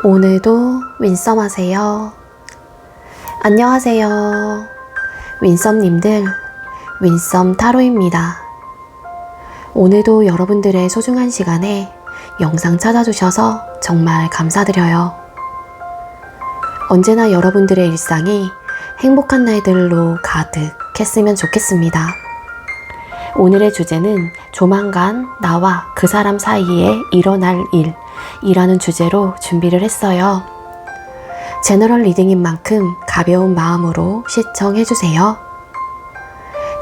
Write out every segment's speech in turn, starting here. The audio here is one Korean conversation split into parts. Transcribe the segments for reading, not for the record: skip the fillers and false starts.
오늘도 윈썸 하세요. 안녕하세요. 윈썸님들, 윈썸 타로입니다. 오늘도 여러분들의 소중한 시간에 영상 찾아주셔서 정말 감사드려요. 언제나 여러분들의 일상이 행복한 날들로 가득했으면 좋겠습니다. 오늘의 주제는 조만간 나와 그 사람 사이에 일어날 일이라는 주제로 준비를 했어요. 제너럴 리딩인 만큼 가벼운 마음으로 시청해주세요.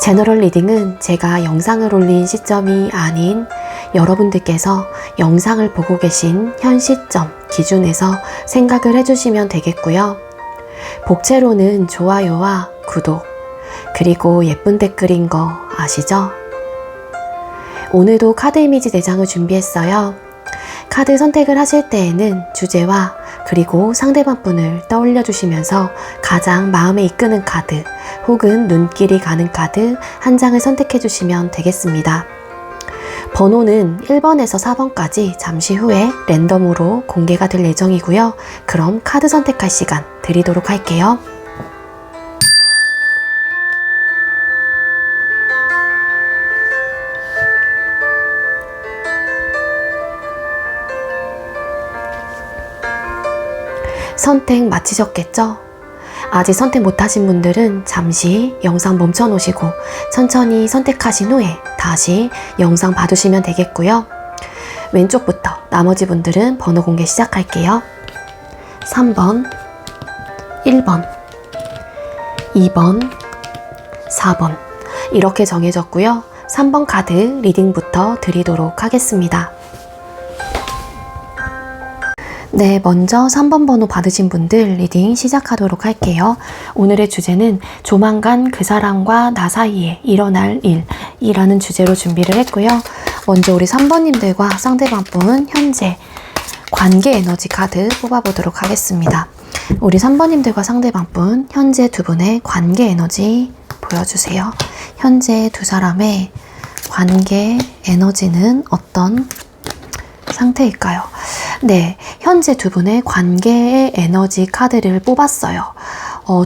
제너럴 리딩은 제가 영상을 올린 시점이 아닌 여러분들께서 영상을 보고 계신 현 시점 기준에서 생각을 해주시면 되겠고요. 복채로는 좋아요와 구독, 그리고 예쁜 댓글인 거 아시죠? 오늘도 카드 이미지 4장을 준비했어요. 카드 선택을 하실 때에는 주제와 그리고 상대방 분을 떠올려 주시면서 가장 마음에 이끄는 카드 혹은 눈길이 가는 카드 한 장을 선택해 주시면 되겠습니다. 번호는 1번에서 4번까지 잠시 후에 랜덤으로 공개가 될 예정이고요. 그럼 카드 선택할 시간 드리도록 할게요. 선택 마치셨겠죠? 아직 선택 못하신 분들은 잠시 영상 멈춰 놓으시고 천천히 선택하신 후에 다시 영상 봐주시면 되겠고요. 왼쪽부터 나머지 분들은 번호 공개 시작할게요. 3번, 1번, 2번, 4번 이렇게 정해졌고요. 3번 카드 리딩부터 드리도록 하겠습니다. 네, 먼저 3번 번호 받으신 분들 리딩 시작하도록 할게요. 오늘의 주제는 조만간 그 사람과 나 사이에 일어날 일이라는 주제로 준비를 했고요. 먼저 우리 3번님들과 상대방 분 현재 관계 에너지 카드 뽑아보도록 하겠습니다. 우리 3번님들과 상대방 분 현재 두 분의 관계 에너지 보여주세요. 현재 두 사람의 관계 에너지는 어떤 상태일까요? 네, 현재 두 분의 관계의 에너지 카드를 뽑았어요.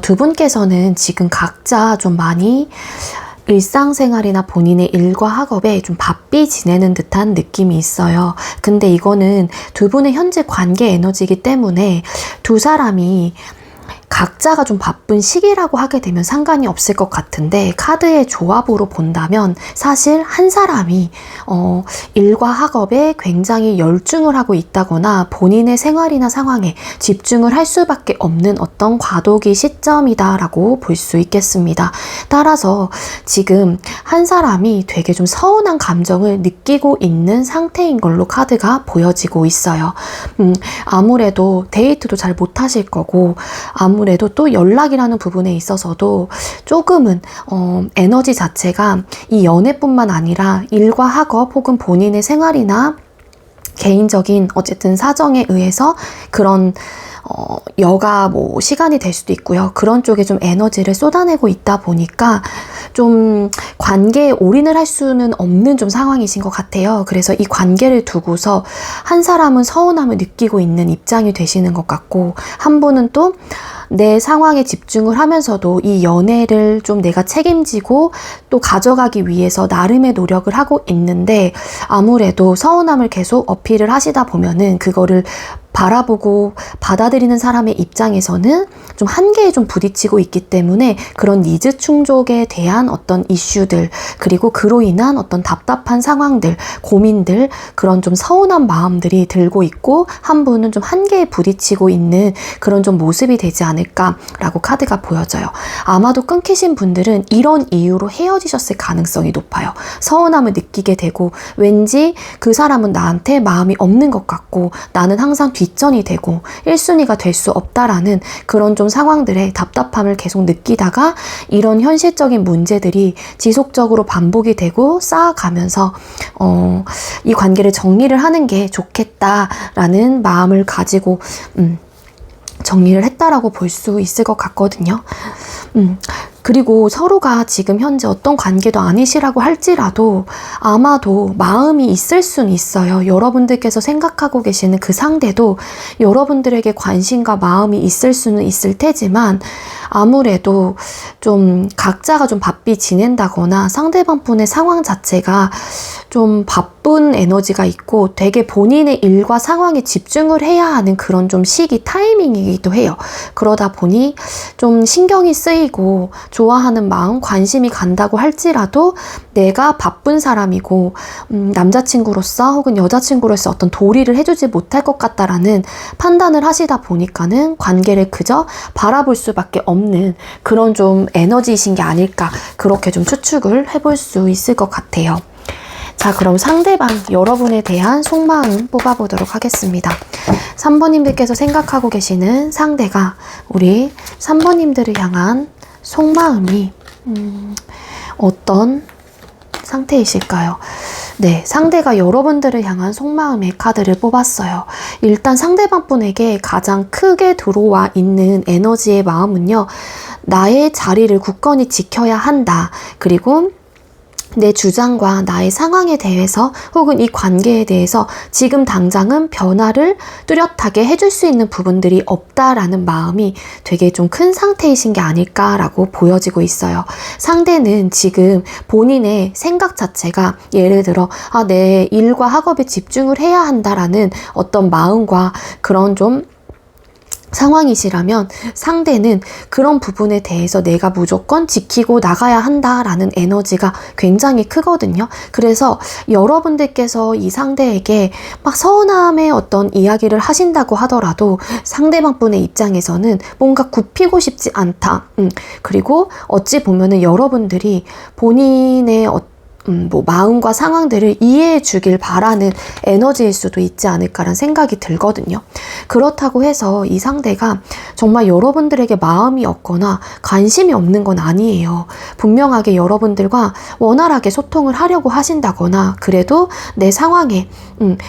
두 분께서는 지금 각자 좀 많이 일상생활이나 본인의 일과 학업에 좀 바삐 지내는 듯한 느낌이 있어요. 근데 이거는 두 분의 현재 관계 에너지이기 때문에 두 사람이 각자가 좀 바쁜 시기라고 하게 되면 상관이 없을 것 같은데 카드의 조합으로 본다면 사실 한 사람이 일과 학업에 굉장히 열중을 하고 있다거나 본인의 생활이나 상황에 집중을 할 수밖에 없는 어떤 과도기 시점이다라고 볼 수 있겠습니다. 따라서 지금 한 사람이 되게 좀 서운한 감정을 느끼고 있는 상태인 걸로 카드가 보여지고 있어요. 아무래도 데이트도 잘 못하실 거고 아무래도 또 연락이라는 부분에 있어서도 조금은 에너지 자체가 이 연애뿐만 아니라 일과 학업 혹은 본인의 생활이나 개인적인 어쨌든 사정에 의해서 그런 여가 뭐 시간이 될 수도 있고요. 그런 쪽에 좀 에너지를 쏟아내고 있다 보니까 좀 관계에 올인을 할 수는 없는 좀 상황이신 것 같아요. 그래서 이 관계를 두고서 한 사람은 서운함을 느끼고 있는 입장이 되시는 것 같고 한 분은 또 내 상황에 집중을 하면서도 이 연애를 좀 내가 책임지고 또 가져가기 위해서 나름의 노력을 하고 있는데 아무래도 서운함을 계속 어필을 하시다 보면은 그거를 바라보고 받아들이는 사람의 입장에서는 좀 한계에 좀 부딪히고 있기 때문에 그런 니즈 충족에 대한 어떤 이슈들 그리고 그로 인한 어떤 답답한 상황들, 고민들 그런 좀 서운한 마음들이 들고 있고 한 분은 좀 한계에 부딪히고 있는 그런 좀 모습이 되지 않을까라고 카드가 보여져요. 아마도 끊기신 분들은 이런 이유로 헤어지셨을 가능성이 높아요. 서운함을 느끼게 되고 왠지 그 사람은 나한테 마음이 없는 것 같고 나는 항상 뒷전이 되고 1순위가 될 수 없다라는 그런 좀 상황들에 답답함을 계속 느끼다가 이런 현실적인 문제들이 지속적으로 반복이 되고 쌓아가면서 이 관계를 정리를 하는 게 좋겠다라는 마음을 가지고 정리를 했다라고 볼 수 있을 것 같거든요. 그리고 서로가 지금 현재 어떤 관계도 아니시라고 할지라도 아마도 마음이 있을 순 있어요. 여러분들께서 생각하고 계시는 그 상대도 여러분들에게 관심과 마음이 있을 수는 있을 테지만 아무래도 좀 각자가 좀 바삐 지낸다거나 상대방 분의 상황 자체가 좀 바쁜 에너지가 있고 되게 본인의 일과 상황에 집중을 해야 하는 그런 좀 시기 타이밍이기도 해요. 그러다 보니 좀 신경이 쓰이고 좋아하는 마음, 관심이 간다고 할지라도 내가 바쁜 사람이고 남자친구로서 혹은 여자친구로서 어떤 도리를 해주지 못할 것 같다라는 판단을 하시다 보니까는 관계를 그저 바라볼 수밖에 없는 그런 좀 에너지이신 게 아닐까, 그렇게 좀 추측을 해볼 수 있을 것 같아요. 자, 그럼 상대방 여러분에 대한 속마음 뽑아보도록 하겠습니다. 3번님들께서 생각하고 계시는 상대가 우리 3번님들을 향한 속마음이 어떤 상태이실까요? 네, 상대가 여러분들을 향한 속마음의 카드를 뽑았어요. 일단 상대방 분에게 가장 크게 들어와 있는 에너지의 마음은요, 나의 자리를 굳건히 지켜야 한다. 그리고 내 주장과 나의 상황에 대해서 혹은 이 관계에 대해서 지금 당장은 변화를 뚜렷하게 해줄 수 있는 부분들이 없다라는 마음이 되게 좀 큰 상태이신 게 아닐까라고 보여지고 있어요. 상대는 지금 본인의 생각 자체가 예를 들어 내 일과 학업에 집중을 해야 한다라는 어떤 마음과 그런 좀 상황이시라면 상대는 그런 부분에 대해서 내가 무조건 지키고 나가야 한다라는 에너지가 굉장히 크거든요. 그래서 여러분들께서 이 상대에게 막 서운함의 어떤 이야기를 하신다고 하더라도 상대방 분의 입장에서는 뭔가 굽히고 싶지 않다. 그리고 어찌 보면은 여러분들이 본인의 마음과 상황들을 이해해 주길 바라는 에너지일 수도 있지 않을까라는 생각이 들거든요. 그렇다고 해서 이 상대가 정말 여러분들에게 마음이 없거나 관심이 없는 건 아니에요. 분명하게 여러분들과 원활하게 소통을 하려고 하신다거나 그래도 내 상황에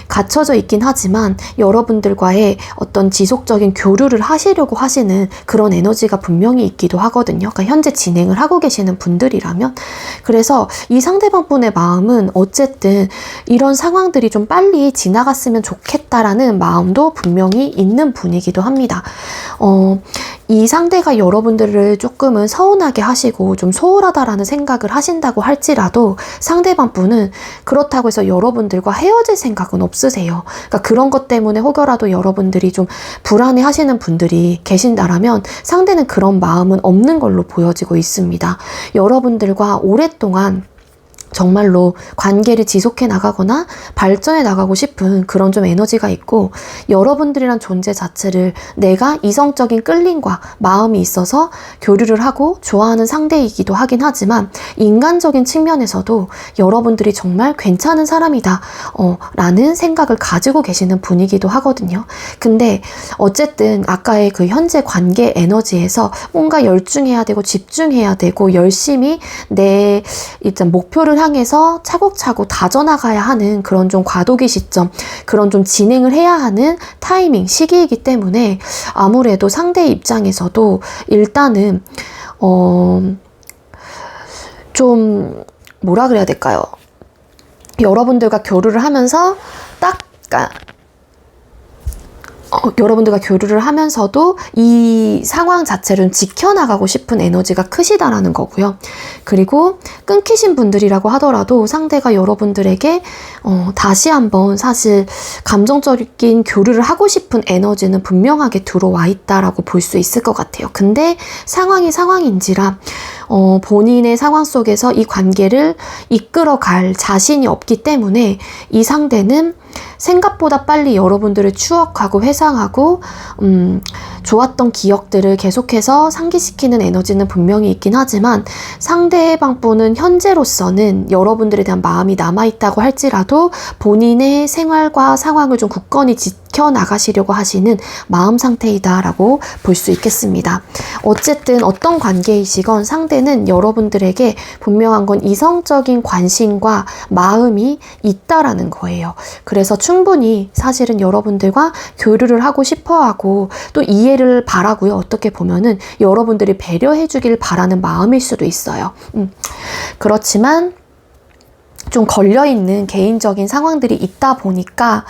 갇혀져 있긴 하지만 여러분들과의 어떤 지속적인 교류를 하시려고 하시는 그런 에너지가 분명히 있기도 하거든요. 그러니까 현재 진행을 하고 계시는 분들이라면. 그래서 이 상대방 분의 마음은 어쨌든 이런 상황들이 좀 빨리 지나갔으면 좋겠다라는 마음도 분명히 있는 분이기도 합니다. 이 상대가 여러분들을 조금은 서운하게 하시고 좀 소홀하다라는 생각을 하신다고 할지라도 상대방 분은 그렇다고 해서 여러분들과 헤어질 생각은 없으세요. 그러니까 그런 것 때문에 혹여라도 여러분들이 좀 불안해 하시는 분들이 계신다라면 상대는 그런 마음은 없는 걸로 보여지고 있습니다. 여러분들과 오랫동안 정말로 관계를 지속해 나가거나 발전해 나가고 싶은 그런 좀 에너지가 있고 여러분들이란 존재 자체를 내가 이성적인 끌림과 마음이 있어서 교류를 하고 좋아하는 상대이기도 하긴 하지만 인간적인 측면에서도 여러분들이 정말 괜찮은 사람이다 라는 생각을 가지고 계시는 분이기도 하거든요. 근데 어쨌든 아까의 그 현재 관계 에너지에서 뭔가 열중해야 되고 집중해야 되고 열심히 내 일단 목표를 향해서 차곡차곡 다져나가야 하는 그런 좀 과도기 시점, 그런 좀 진행을 해야 하는 타이밍, 시기이기 때문에 아무래도 상대의 입장에서도 일단은 좀 뭐라 그래야 될까요? 여러분들과 교류를 하면서 여러분들과 교류를 하면서도 이 상황 자체를 지켜나가고 싶은 에너지가 크시다라는 거고요. 그리고 끊기신 분들이라고 하더라도 상대가 여러분들에게 다시 한번 사실 감정적인 교류를 하고 싶은 에너지는 분명하게 들어와 있다라고 볼 수 있을 것 같아요. 근데 상황이 상황인지라 본인의 상황 속에서 이 관계를 이끌어갈 자신이 없기 때문에 이 상대는 생각보다 빨리 여러분들을 추억하고 회상하고 좋았던 기억들을 계속해서 상기시키는 에너지는 분명히 있긴 하지만 상대방 분은 현재로서는 여러분들에 대한 마음이 남아있다고 할지라도 본인의 생활과 상황을 좀 굳건히 지켜나가시려고 하시는 마음 상태이다라고 볼 수 있겠습니다. 어쨌든 어떤 관계이시건 상대는 여러분들에게 분명한 건 이성적인 관심과 마음이 있다라는 거예요. 그래서 충분히 사실은 여러분들과 교류를 하고 싶어하고 또 이해를 바라고요. 어떻게 보면은 여러분들이 배려해 주길 바라는 마음일 수도 있어요. 그렇지만 좀 걸려있는 개인적인 상황들이 있다 보니까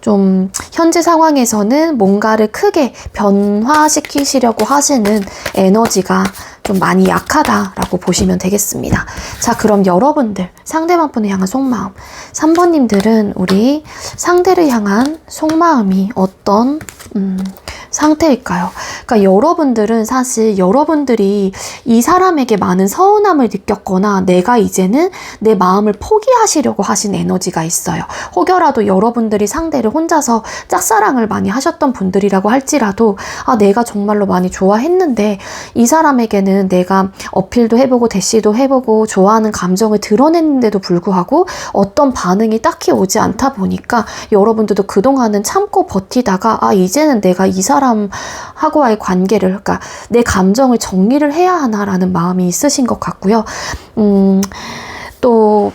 좀 현재 상황에서는 뭔가를 크게 변화시키시려고 하시는 에너지가 좀 많이 약하다라고 보시면 되겠습니다. 자, 그럼 여러분들 상대방 분을 향한 속마음 3번님들은 우리 상대를 향한 속마음이 어떤 상태일까요? 그러니까 여러분들은 사실 여러분들이 이 사람에게 많은 서운함을 느꼈거나 내가 이제는 내 마음을 포기하시려고 하신 에너지가 있어요. 혹여라도 여러분들이 상대를 혼자서 짝사랑을 많이 하셨던 분들이라고 할지라도 내가 정말로 많이 좋아했는데 이 사람에게는 내가 어필도 해보고 대시도 해보고 좋아하는 감정을 드러냈는데도 불구하고 어떤 반응이 딱히 오지 않다 보니까 여러분들도 그동안은 참고 버티다가 이제는 내가 이 사람하고의 관계를, 그러니까 내 감정을 정리를 해야 하나라는 마음이 있으신 것 같고요. 또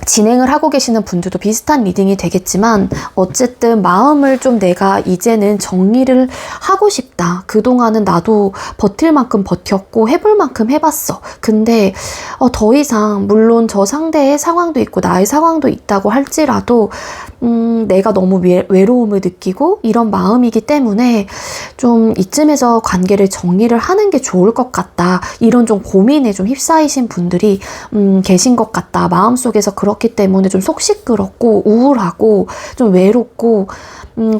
진행을 하고 계시는 분들도 비슷한 리딩이 되겠지만 어쨌든 마음을 좀 내가 이제는 정리를 하고 싶다. 그동안은 나도 버틸 만큼 버텼고 해볼 만큼 해봤어. 근데 더 이상 물론 저 상대의 상황도 있고 나의 상황도 있다고 할지라도 내가 너무 외로움을 느끼고 이런 마음이기 때문에 좀 이쯤에서 관계를 정리를 하는 게 좋을 것 같다. 이런 좀 고민에 좀 휩싸이신 분들이 계신 것 같다. 마음속에서 그렇기 때문에 좀 속 시끄럽고 우울하고 좀 외롭고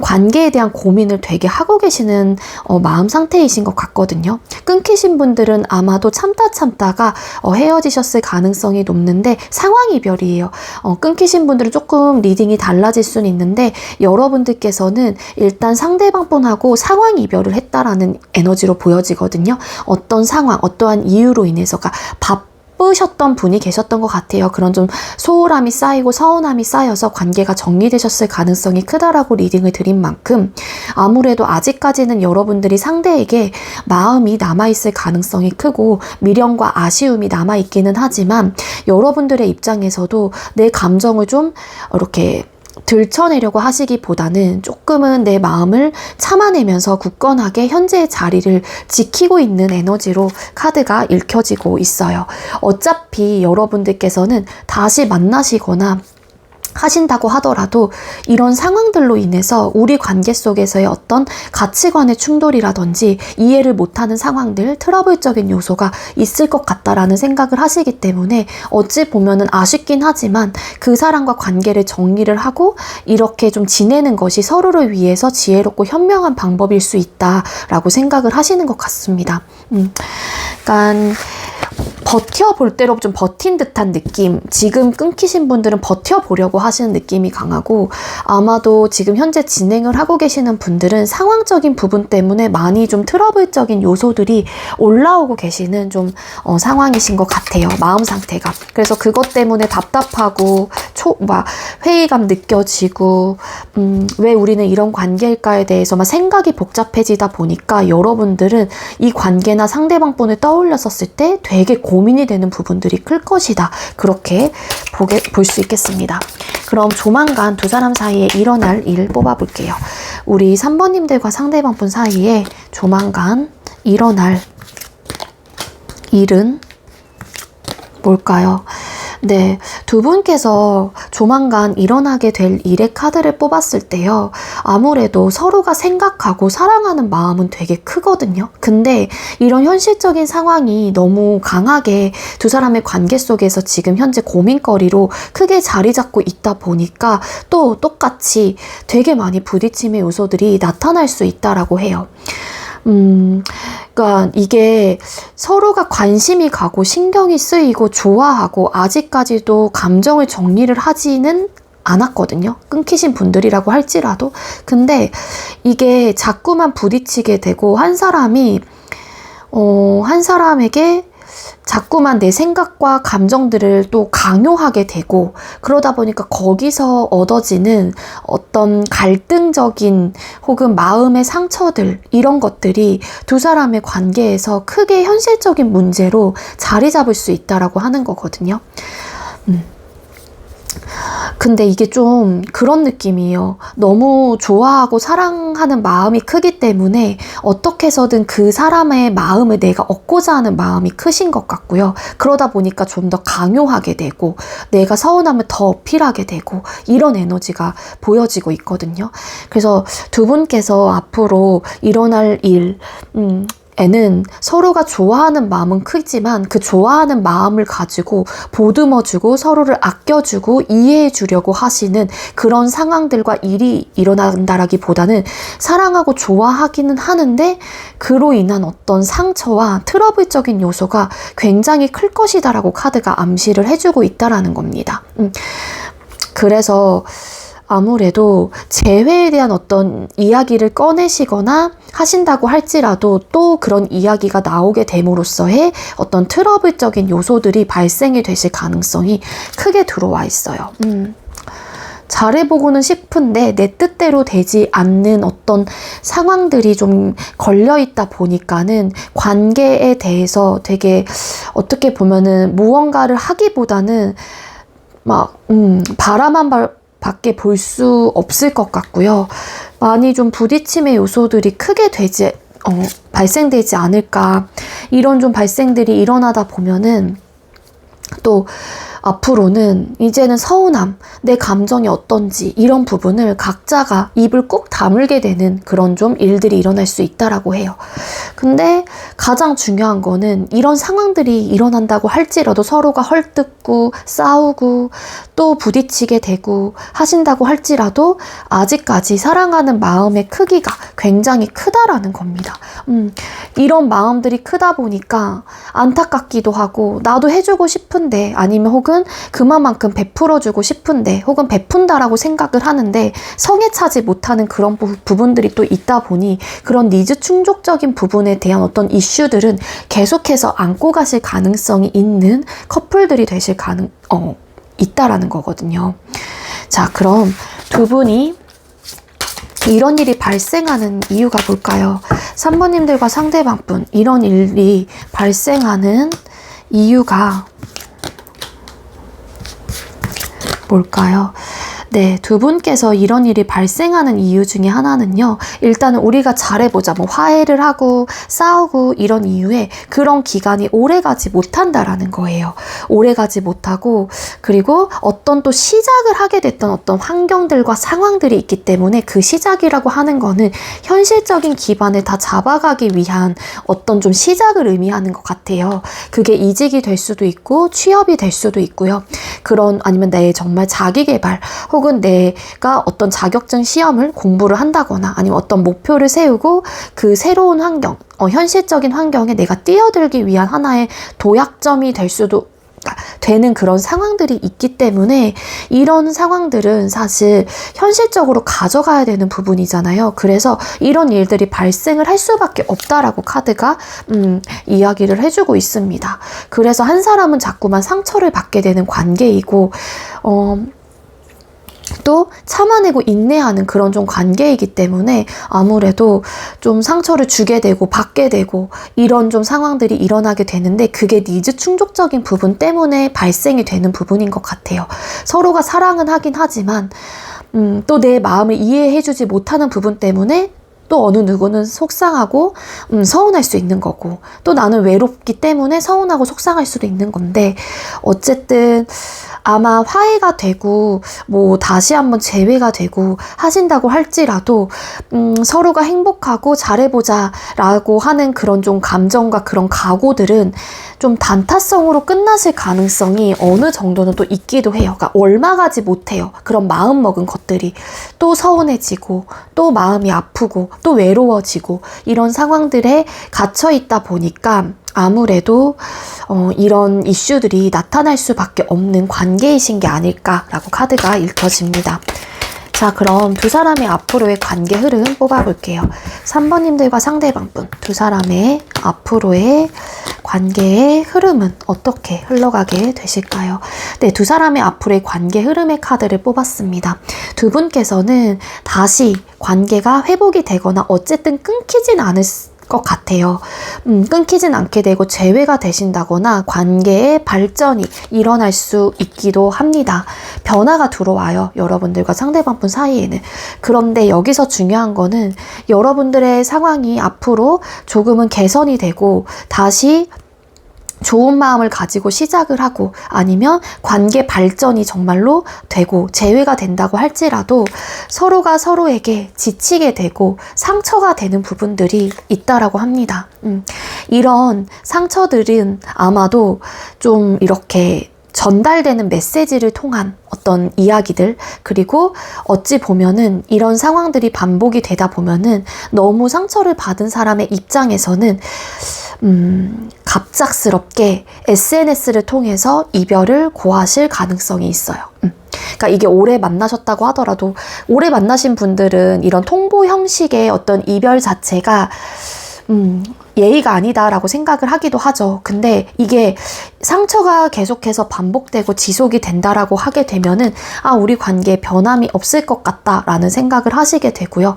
관계에 대한 고민을 되게 하고 계시는 마음 상태이신 것 같거든요. 끊기신 분들은 아마도 참다가 헤어지셨을 가능성이 높는데 상황 이별이에요. 끊기신 분들은 조금 리딩이 달라질 수는 있는데 여러분들께서는 일단 상대방 분하고 상황 이별을 했다라는 에너지로 보여지거든요. 어떤 상황, 어떠한 이유로 인해서가 바쁘셨던 분이 계셨던 것 같아요. 그런 좀 소홀함이 쌓이고 서운함이 쌓여서 관계가 정리되셨을 가능성이 크다라고 리딩을 드린 만큼 아무래도 아직까지는 여러분들이 상대에게 마음이 남아있을 가능성이 크고 미련과 아쉬움이 남아있기는 하지만 여러분들의 입장에서도 내 감정을 좀 이렇게 들춰내려고 하시기보다는 조금은 내 마음을 참아내면서 굳건하게 현재의 자리를 지키고 있는 에너지로 카드가 읽혀지고 있어요. 어차피 여러분들께서는 다시 만나시거나 하신다고 하더라도 이런 상황들로 인해서 우리 관계 속에서의 어떤 가치관의 충돌이라든지 이해를 못하는 상황들, 트러블적인 요소가 있을 것 같다라는 생각을 하시기 때문에 어찌 보면은 아쉽긴 하지만 그 사람과 관계를 정리를 하고 이렇게 좀 지내는 것이 서로를 위해서 지혜롭고 현명한 방법일 수 있다라고 생각을 하시는 것 같습니다. 그러니까 버텨볼 대로 좀 버틴 듯한 느낌. 지금 끊기신 분들은 버텨보려고 하시는 느낌이 강하고 아마도 지금 현재 진행을 하고 계시는 분들은 상황적인 부분 때문에 많이 좀 트러블적인 요소들이 올라오고 계시는 좀 상황이신 것 같아요. 마음 상태가. 그래서 그것 때문에 답답하고 회의감 느껴지고 왜 우리는 이런 관계일까에 대해서 막 생각이 복잡해지다 보니까 여러분들은 이 관계나 상대방 분을 떠올렸었을 때 되게 고민이 되는 부분들이 클 것이다. 그렇게 볼 수 있겠습니다. 그럼 조만간 두 사람 사이에 일어날 일 뽑아볼게요. 우리 3번님들과 상대방 분 사이에 조만간 일어날 일은 뭘까요? 네, 두 분께서 조만간 일어나게 될 일의 카드를 뽑았을 때요. 아무래도 서로가 생각하고 사랑하는 마음은 되게 크거든요. 근데 이런 현실적인 상황이 너무 강하게 두 사람의 관계 속에서 지금 현재 고민거리로 크게 자리 잡고 있다 보니까 또 똑같이 되게 많이 부딪힘의 요소들이 나타날 수 있다라고 해요. 그러니까 이게 서로가 관심이 가고 신경이 쓰이고 좋아하고 아직까지도 감정을 정리를 하지는 않았거든요. 끊기신 분들이라고 할지라도. 근데 이게 자꾸만 부딪히게 되고 한 사람에게 자꾸만 내 생각과 감정들을 또 강요하게 되고, 그러다 보니까 거기서 얻어지는 어떤 갈등적인 혹은 마음의 상처들, 이런 것들이 두 사람의 관계에서 크게 현실적인 문제로 자리 잡을 수 있다라고 하는 거거든요. 근데 이게 좀 그런 느낌이에요. 너무 좋아하고 사랑하는 마음이 크기 때문에 어떻게 해서든 그 사람의 마음을 내가 얻고자 하는 마음이 크신 것 같고요. 그러다 보니까 좀 더 강요하게 되고, 내가 서운하면 더 어필하게 되고, 이런 에너지가 보여지고 있거든요. 그래서 두 분께서 앞으로 일어날 에는 서로가 좋아하는 마음은 크지만 그 좋아하는 마음을 가지고 보듬어주고 서로를 아껴주고 이해해주려고 하시는 그런 상황들과 일이 일어난다라기보다는, 사랑하고 좋아하기는 하는데 그로 인한 어떤 상처와 트러블적인 요소가 굉장히 클 것이다라고 카드가 암시를 해주고 있다라는 겁니다. 그래서 아무래도 재회에 대한 어떤 이야기를 꺼내시거나 하신다고 할지라도 또 그런 이야기가 나오게 됨으로써의 어떤 트러블적인 요소들이 발생이 되실 가능성이 크게 들어와 있어요. 잘해보고는 싶은데 내 뜻대로 되지 않는 어떤 상황들이 좀 걸려있다 보니까는 관계에 대해서 되게 어떻게 보면은 무언가를 하기보다는 막 바라만 밖에 볼 수 없을 것 같고요. 많이 좀 부딪힘의 요소들이 크게 발생되지 않을까. 이런 좀 발생들이 일어나다 보면은 또 앞으로는 이제는 서운함, 내 감정이 어떤지 이런 부분을 각자가 입을 꾹 다물게 되는 그런 좀 일들이 일어날 수 있다라고 해요. 근데 가장 중요한 거는 이런 상황들이 일어난다고 할지라도 서로가 헐뜯고 싸우고 또 부딪히게 되고 하신다고 할지라도 아직까지 사랑하는 마음의 크기가 굉장히 크다라는 겁니다. 이런 마음들이 크다 보니까 안타깝기도 하고, 나도 해주고 싶은데, 아니면 혹은 그만큼 베풀어주고 싶은데, 혹은 베푼다라고 생각을 하는데 성에 차지 못하는 그런 부분들이 또 있다 보니 그런 니즈 충족적인 부분에 대한 어떤 이슈들은 계속해서 안고 가실 가능성이 있는 커플들이 되실 있다라는 거거든요. 자, 그럼 두 분이 이런 일이 발생하는 이유가 뭘까요? 3번님들과 상대방분, 이런 일이 발생하는 이유가 뭘까요? 네, 두 분께서 이런 일이 발생하는 이유 중에 하나는요, 일단은 우리가 잘해보자, 뭐 화해를 하고 싸우고 이런 이유에 그런 기간이 오래가지 못한다라는 거예요. 오래가지 못하고, 그리고 어떤 또 시작을 하게 됐던 어떤 환경들과 상황들이 있기 때문에 그 시작이라고 하는 거는 현실적인 기반을 다 잡아가기 위한 어떤 좀 시작을 의미하는 것 같아요. 그게 이직이 될 수도 있고 취업이 될 수도 있고요. 아니면 내 정말 자기개발, 혹은 내가 어떤 자격증 시험을 공부를 한다거나, 아니면 어떤 목표를 세우고 그 새로운 환경, 현실적인 환경에 내가 뛰어들기 위한 하나의 도약점이 되는 그런 상황들이 있기 때문에, 이런 상황들은 사실 현실적으로 가져가야 되는 부분이잖아요. 그래서 이런 일들이 발생을 할 수밖에 없다라고 카드가 이야기를 해주고 있습니다. 그래서 한 사람은 자꾸만 상처를 받게 되는 관계이고, 또 참아내고 인내하는 그런 좀 관계이기 때문에 아무래도 좀 상처를 주게 되고 받게 되고 이런 좀 상황들이 일어나게 되는데, 그게 니즈 충족적인 부분 때문에 발생이 되는 부분인 것 같아요. 서로가 사랑은 하긴 하지만 또 내 마음을 이해해주지 못하는 부분 때문에 또 어느 누구는 속상하고 서운할 수 있는 거고, 또 나는 외롭기 때문에 서운하고 속상할 수도 있는 건데, 어쨌든 아마 화해가 되고 뭐 다시 한번 재회가 되고 하신다고 할지라도 서로가 행복하고 잘해보자 라고 하는 그런 좀 감정과 그런 각오들은 좀 단타성으로 끝나실 가능성이 어느 정도는 또 있기도 해요. 그러니까 옮아가지 못해요. 그런 마음 먹은 것들이 또 서운해지고 또 마음이 아프고 또 외로워지고 이런 상황들에 갇혀 있다 보니까 아무래도 이런 이슈들이 나타날 수밖에 없는 관계이신 게 아닐까라고 카드가 읽혀집니다. 자, 그럼 두 사람의 앞으로의 관계 흐름 뽑아볼게요. 3번님들과 상대방분, 두 사람의 앞으로의 관계 관계의 흐름은 어떻게 흘러가게 되실까요? 네, 두 사람의 앞으로의 관계 흐름의 카드를 뽑았습니다. 두 분께서는 다시 관계가 회복이 되거나 어쨌든 끊기진 않을 것 같아요. 끊기진 않게 되고 재회가 되신다거나 관계의 발전이 일어날 수 있기도 합니다. 변화가 들어와요. 여러분들과 상대방분 사이에는. 그런데 여기서 중요한 거는 여러분들의 상황이 앞으로 조금은 개선이 되고 다시 좋은 마음을 가지고 시작을 하고 아니면 관계 발전이 정말로 되고 재회가 된다고 할지라도 서로가 서로에게 지치게 되고 상처가 되는 부분들이 있다라고 합니다. 이런 상처들은 아마도 좀 이렇게 전달되는 메시지를 통한 어떤 이야기들, 그리고 어찌 보면은 이런 상황들이 반복이 되다 보면은 너무 상처를 받은 사람의 입장에서는 갑작스럽게 SNS를 통해서 이별을 고하실 가능성이 있어요. 그러니까 이게 오래 만나셨다고 하더라도 오래 만나신 분들은 이런 통보 형식의 어떤 이별 자체가 예의가 아니다라고 생각을 하기도 하죠. 근데 이게 상처가 계속해서 반복되고 지속이 된다라고 하게 되면은 우리 관계에 변함이 없을 것 같다라는 생각을 하시게 되고요.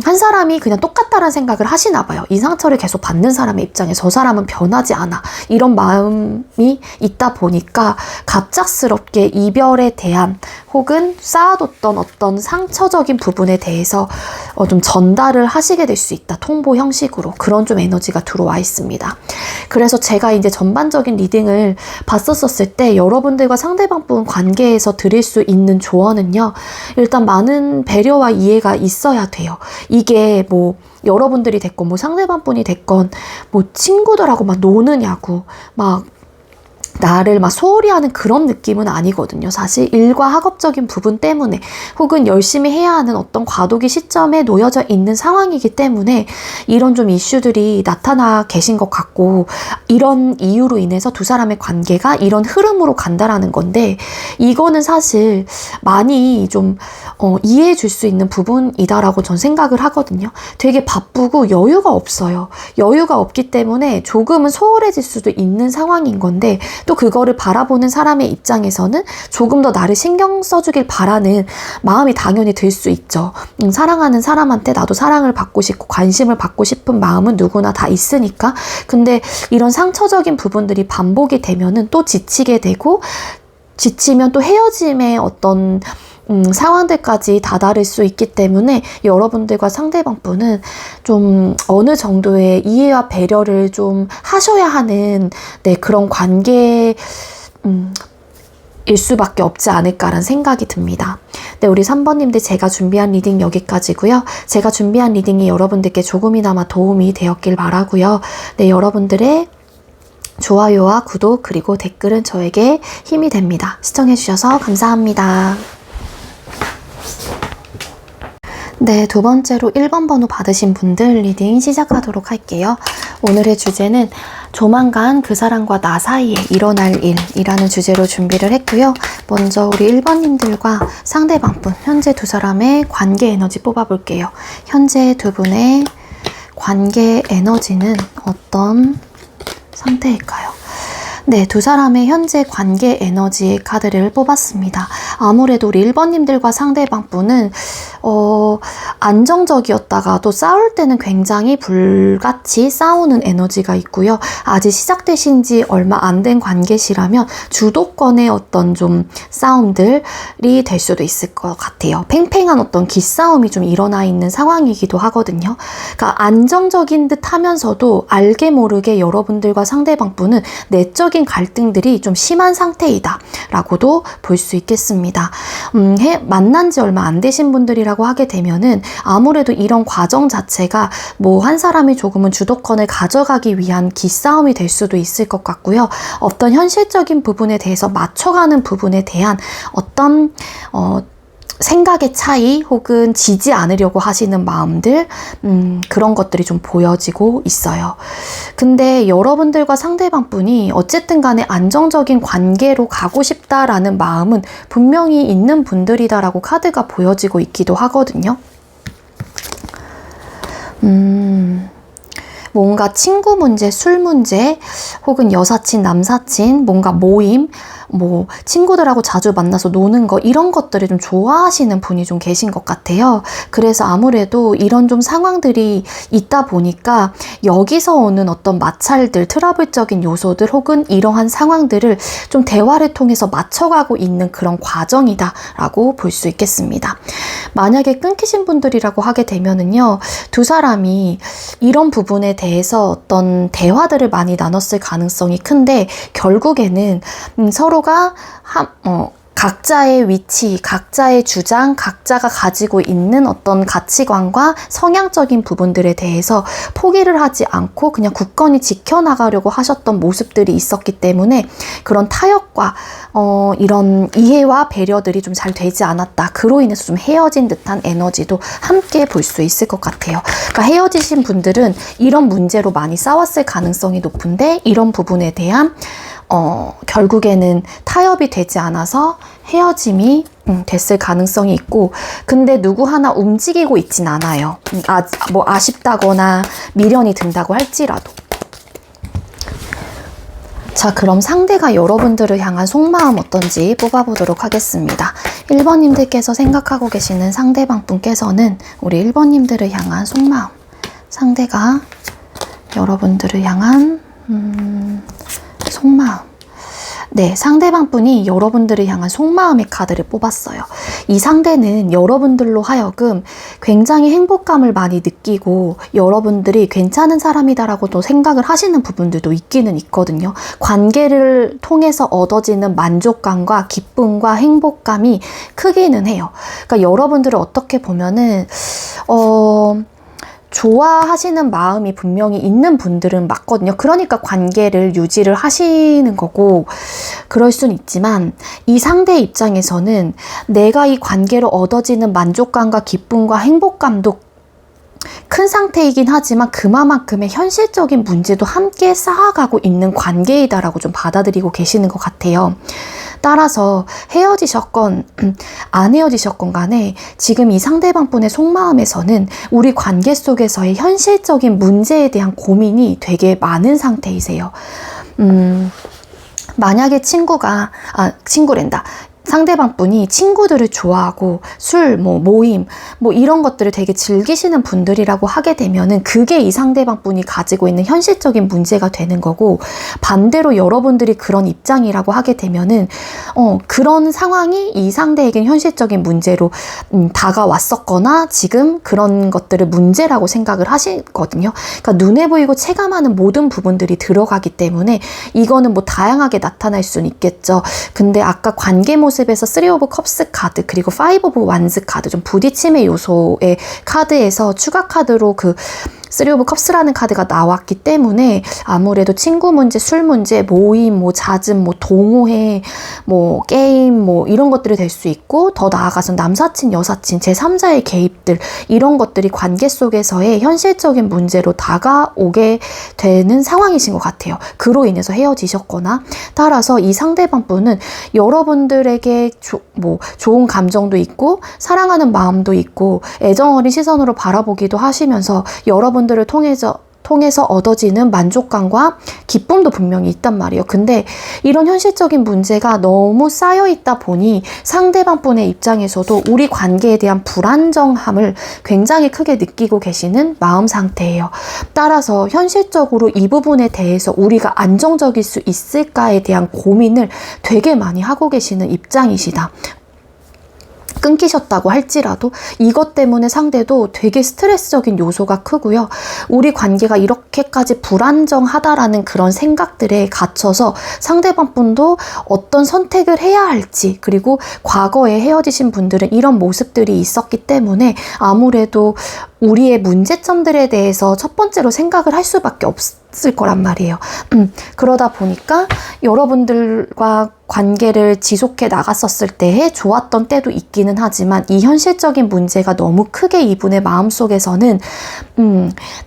한 사람이 그냥 똑같다라는 생각을 하시나 봐요. 이 상처를 계속 받는 사람의 입장에 저 사람은 변하지 않아. 이런 마음이 있다 보니까 갑작스럽게 이별에 대한 혹은 쌓아뒀던 어떤 상처적인 부분에 대해서 좀 전달을 하시게 될 수 있다. 통보 형식으로. 그런 좀 에너지가 들어와 있습니다. 그래서 제가 이제 전반적인 리딩을 봤었을 때 여러분들과 상대방분 관계에서 드릴 수 있는 조언은요. 일단 많은 배려와 이해가 있어야 돼요. 이게 뭐 여러분들이 됐건 뭐 상대방분이 됐건 뭐 친구들하고 막 노느냐고 막 나를 막 소홀히 하는 그런 느낌은 아니거든요. 사실 일과 학업적인 부분 때문에 혹은 열심히 해야 하는 어떤 과도기 시점에 놓여져 있는 상황이기 때문에 이런 좀 이슈들이 나타나 계신 것 같고 이런 이유로 인해서 두 사람의 관계가 이런 흐름으로 간다라는 건데 이거는 사실 많이 좀 이해해 줄 수 있는 부분이다라고 전 생각을 하거든요. 되게 바쁘고 여유가 없어요. 여유가 없기 때문에 조금은 소홀해질 수도 있는 상황인 건데 또 그거를 바라보는 사람의 입장에서는 조금 더 나를 신경 써주길 바라는 마음이 당연히 들 수 있죠. 사랑하는 사람한테 나도 사랑을 받고 싶고 관심을 받고 싶은 마음은 누구나 다 있으니까. 근데 이런 상처적인 부분들이 반복이 되면은 또 지치게 되고 지치면 또 헤어짐의 어떤 상황들까지 다다를 수 있기 때문에 여러분들과 상대방분은 좀 어느 정도의 이해와 배려를 좀 하셔야 하는 그런 관계 일 수밖에 없지 않을까라는 생각이 듭니다. 네, 우리 3번님들 제가 준비한 리딩 여기까지고요. 제가 준비한 리딩이 여러분들께 조금이나마 도움이 되었길 바라고요. 네, 여러분들의 좋아요와 구독 그리고 댓글은 저에게 힘이 됩니다. 시청해주셔서 감사합니다. 네, 두 번째로 1번 번호 받으신 분들 리딩 시작하도록 할게요. 오늘의 주제는 조만간 그 사람과 나 사이에 일어날 일이라는 주제로 준비를 했고요. 먼저 우리 1번님들과 상대방분, 현재 두 사람의 관계 에너지 뽑아볼게요. 현재 두 분의 관계 에너지는 어떤 상태일까요? 네, 두 사람의 현재 관계 에너지의 카드를 뽑았습니다. 아무래도 우리 1번님들과 상대방분은 안정적이었다가 또 싸울 때는 굉장히 불같이 싸우는 에너지가 있고요. 아직 시작되신 지 얼마 안 된 관계시라면 주도권의 어떤 좀 싸움들이 될 수도 있을 것 같아요. 팽팽한 어떤 기싸움이 좀 일어나 있는 상황이기도 하거든요. 그러니까 안정적인 듯 하면서도 알게 모르게 여러분들과 상대방분은 내적인 갈등들이 좀 심한 상태이다 라고도 볼 수 있겠습니다. 만난 지 얼마 안 되신 분들이라고 하게 되면은 아무래도 이런 과정 자체가 뭐 한 사람이 조금은 주도권을 가져가기 위한 기싸움이 될 수도 있을 것 같고요. 어떤 현실적인 부분에 대해서 맞춰가는 부분에 대한 어떤 생각의 차이 혹은 지지 않으려고 하시는 마음들 그런 것들이 좀 보여지고 있어요. 근데 여러분들과 상대방분이 어쨌든 간에 안정적인 관계로 가고 싶다라는 마음은 분명히 있는 분들이다라고 카드가 보여지고 있기도 하거든요. 뭔가 친구 문제, 술 문제, 혹은 여사친, 남사친, 뭔가 모임, 뭐 친구들하고 자주 만나서 노는 거, 이런 것들을 좀 좋아하시는 분이 좀 계신 것 같아요. 그래서 아무래도 이런 좀 상황들이 있다 보니까 여기서 오는 어떤 마찰들, 트러블적인 요소들 혹은 이러한 상황들을 좀 대화를 통해서 맞춰가고 있는 그런 과정이다라고 볼 수 있겠습니다. 만약에 끊기신 분들이라고 하게 되면은요, 두 사람이 이런 부분에 대해서 어떤 대화들을 많이 나눴을 가능성이 큰데, 결국에는 서로가 각자의 위치, 각자의 주장, 각자가 가지고 있는 어떤 가치관과 성향적인 부분들에 대해서 포기를 하지 않고 그냥 굳건히 지켜나가려고 하셨던 모습들이 있었기 때문에 그런 타협과 이런 이해와 배려들이 좀 잘 되지 않았다. 그로 인해서 좀 헤어진 듯한 에너지도 함께 볼 수 있을 것 같아요. 그러니까 헤어지신 분들은 이런 문제로 많이 싸웠을 가능성이 높은데, 이런 부분에 대한 결국에는 타협이 되지 않아서 헤어짐이 됐을 가능성이 있고, 근데 누구 하나 움직이고 있진 않아요. 뭐 아쉽다거나 미련이 든다고 할지라도. 자, 그럼 상대가 여러분들을 향한 속마음 어떤지 뽑아보도록 하겠습니다. 1번님들께서 생각하고 계시는 상대방 분께서는 우리 1번님들을 향한 속마음, 상대가 여러분들을 향한 속마음. 네, 상대방 분이 여러분들을 향한 속마음의 카드를 뽑았어요. 이 상대는 여러분들로 하여금 굉장히 행복감을 많이 느끼고 여러분들이 괜찮은 사람이다라고 또 생각을 하시는 부분들도 있기는 있거든요. 관계를 통해서 얻어지는 만족감과 기쁨과 행복감이 크기는 해요. 그러니까 여러분들을 어떻게 보면은 좋아하시는 마음이 분명히 있는 분들은 맞거든요. 그러니까 관계를 유지를 하시는 거고, 그럴 순 있지만 이 상대 입장에서는 내가 이 관계로 얻어지는 만족감과 기쁨과 행복감도 큰 상태이긴 하지만 그만큼의 현실적인 문제도 함께 쌓아가고 있는 관계이다라고 좀 받아들이고 계시는 것 같아요. 따라서 헤어지셨건 안 헤어지셨건 간에 지금 이 상대방 분의 속마음에서는 우리 관계 속에서의 현실적인 문제에 대한 고민이 되게 많은 상태이세요. 만약에 친구랜다. 상대방 분이 친구들을 좋아하고 술, 모임, 이런 것들을 되게 즐기시는 분들이라고 하게 되면은 그게 이 상대방 분이 가지고 있는 현실적인 문제가 되는 거고, 반대로 여러분들이 그런 입장이라고 하게 되면은 그런 상황이 이 상대에겐 현실적인 문제로 다가왔었거나 지금 그런 것들을 문제라고 생각을 하시거든요. 그러니까 눈에 보이고 체감하는 모든 부분들이 들어가기 때문에 이거는 뭐 다양하게 나타날 수는 있겠죠. 근데 아까 관계 모습에서 3 오브 컵스 카드 그리고 5 오브 완즈 카드, 좀 부딪힘의 요소의 카드에서 추가 카드로 그 3 오브 컵스라는 카드가 나왔기 때문에 아무래도 친구 문제, 술 문제, 모임, 잦음, 동호회, 게임, 이런 것들이 될 수 있고, 더 나아가서 남사친, 여사친, 제3자의 개입들, 이런 것들이 관계 속에서의 현실적인 문제로 다가오게 되는 상황이신 것 같아요. 그로 인해서 헤어지셨거나. 따라서 이 상대방 분은 여러분들에게 좋은 감정도 있고 사랑하는 마음도 있고 애정 어린 시선으로 바라보기도 하시면서 여러분들을 통해서 얻어지는 만족감과 기쁨도 분명히 있단 말이에요. 근데 이런 현실적인 문제가 너무 쌓여있다 보니 상대방 분의 입장에서도 우리 관계에 대한 불안정함을 굉장히 크게 느끼고 계시는 마음 상태예요. 따라서 현실적으로 이 부분에 대해서 우리가 안정적일 수 있을까에 대한 고민을 되게 많이 하고 계시는 입장이시다. 끊기셨다고 할지라도 이것 때문에 상대도 되게 스트레스적인 요소가 크고요. 우리 관계가 이렇게까지 불안정하다라는 그런 생각들에 갇혀서 상대방 분도 어떤 선택을 해야 할지, 그리고 과거에 헤어지신 분들은 이런 모습들이 있었기 때문에 아무래도 우리의 문제점들에 대해서 첫 번째로 생각을 할 수밖에 있을 거란 말이에요. 그러다 보니까 여러분들과 관계를 지속해 나갔었을 때에 좋았던 때도 있기는 하지만 이 현실적인 문제가 너무 크게 이분의 마음속에서는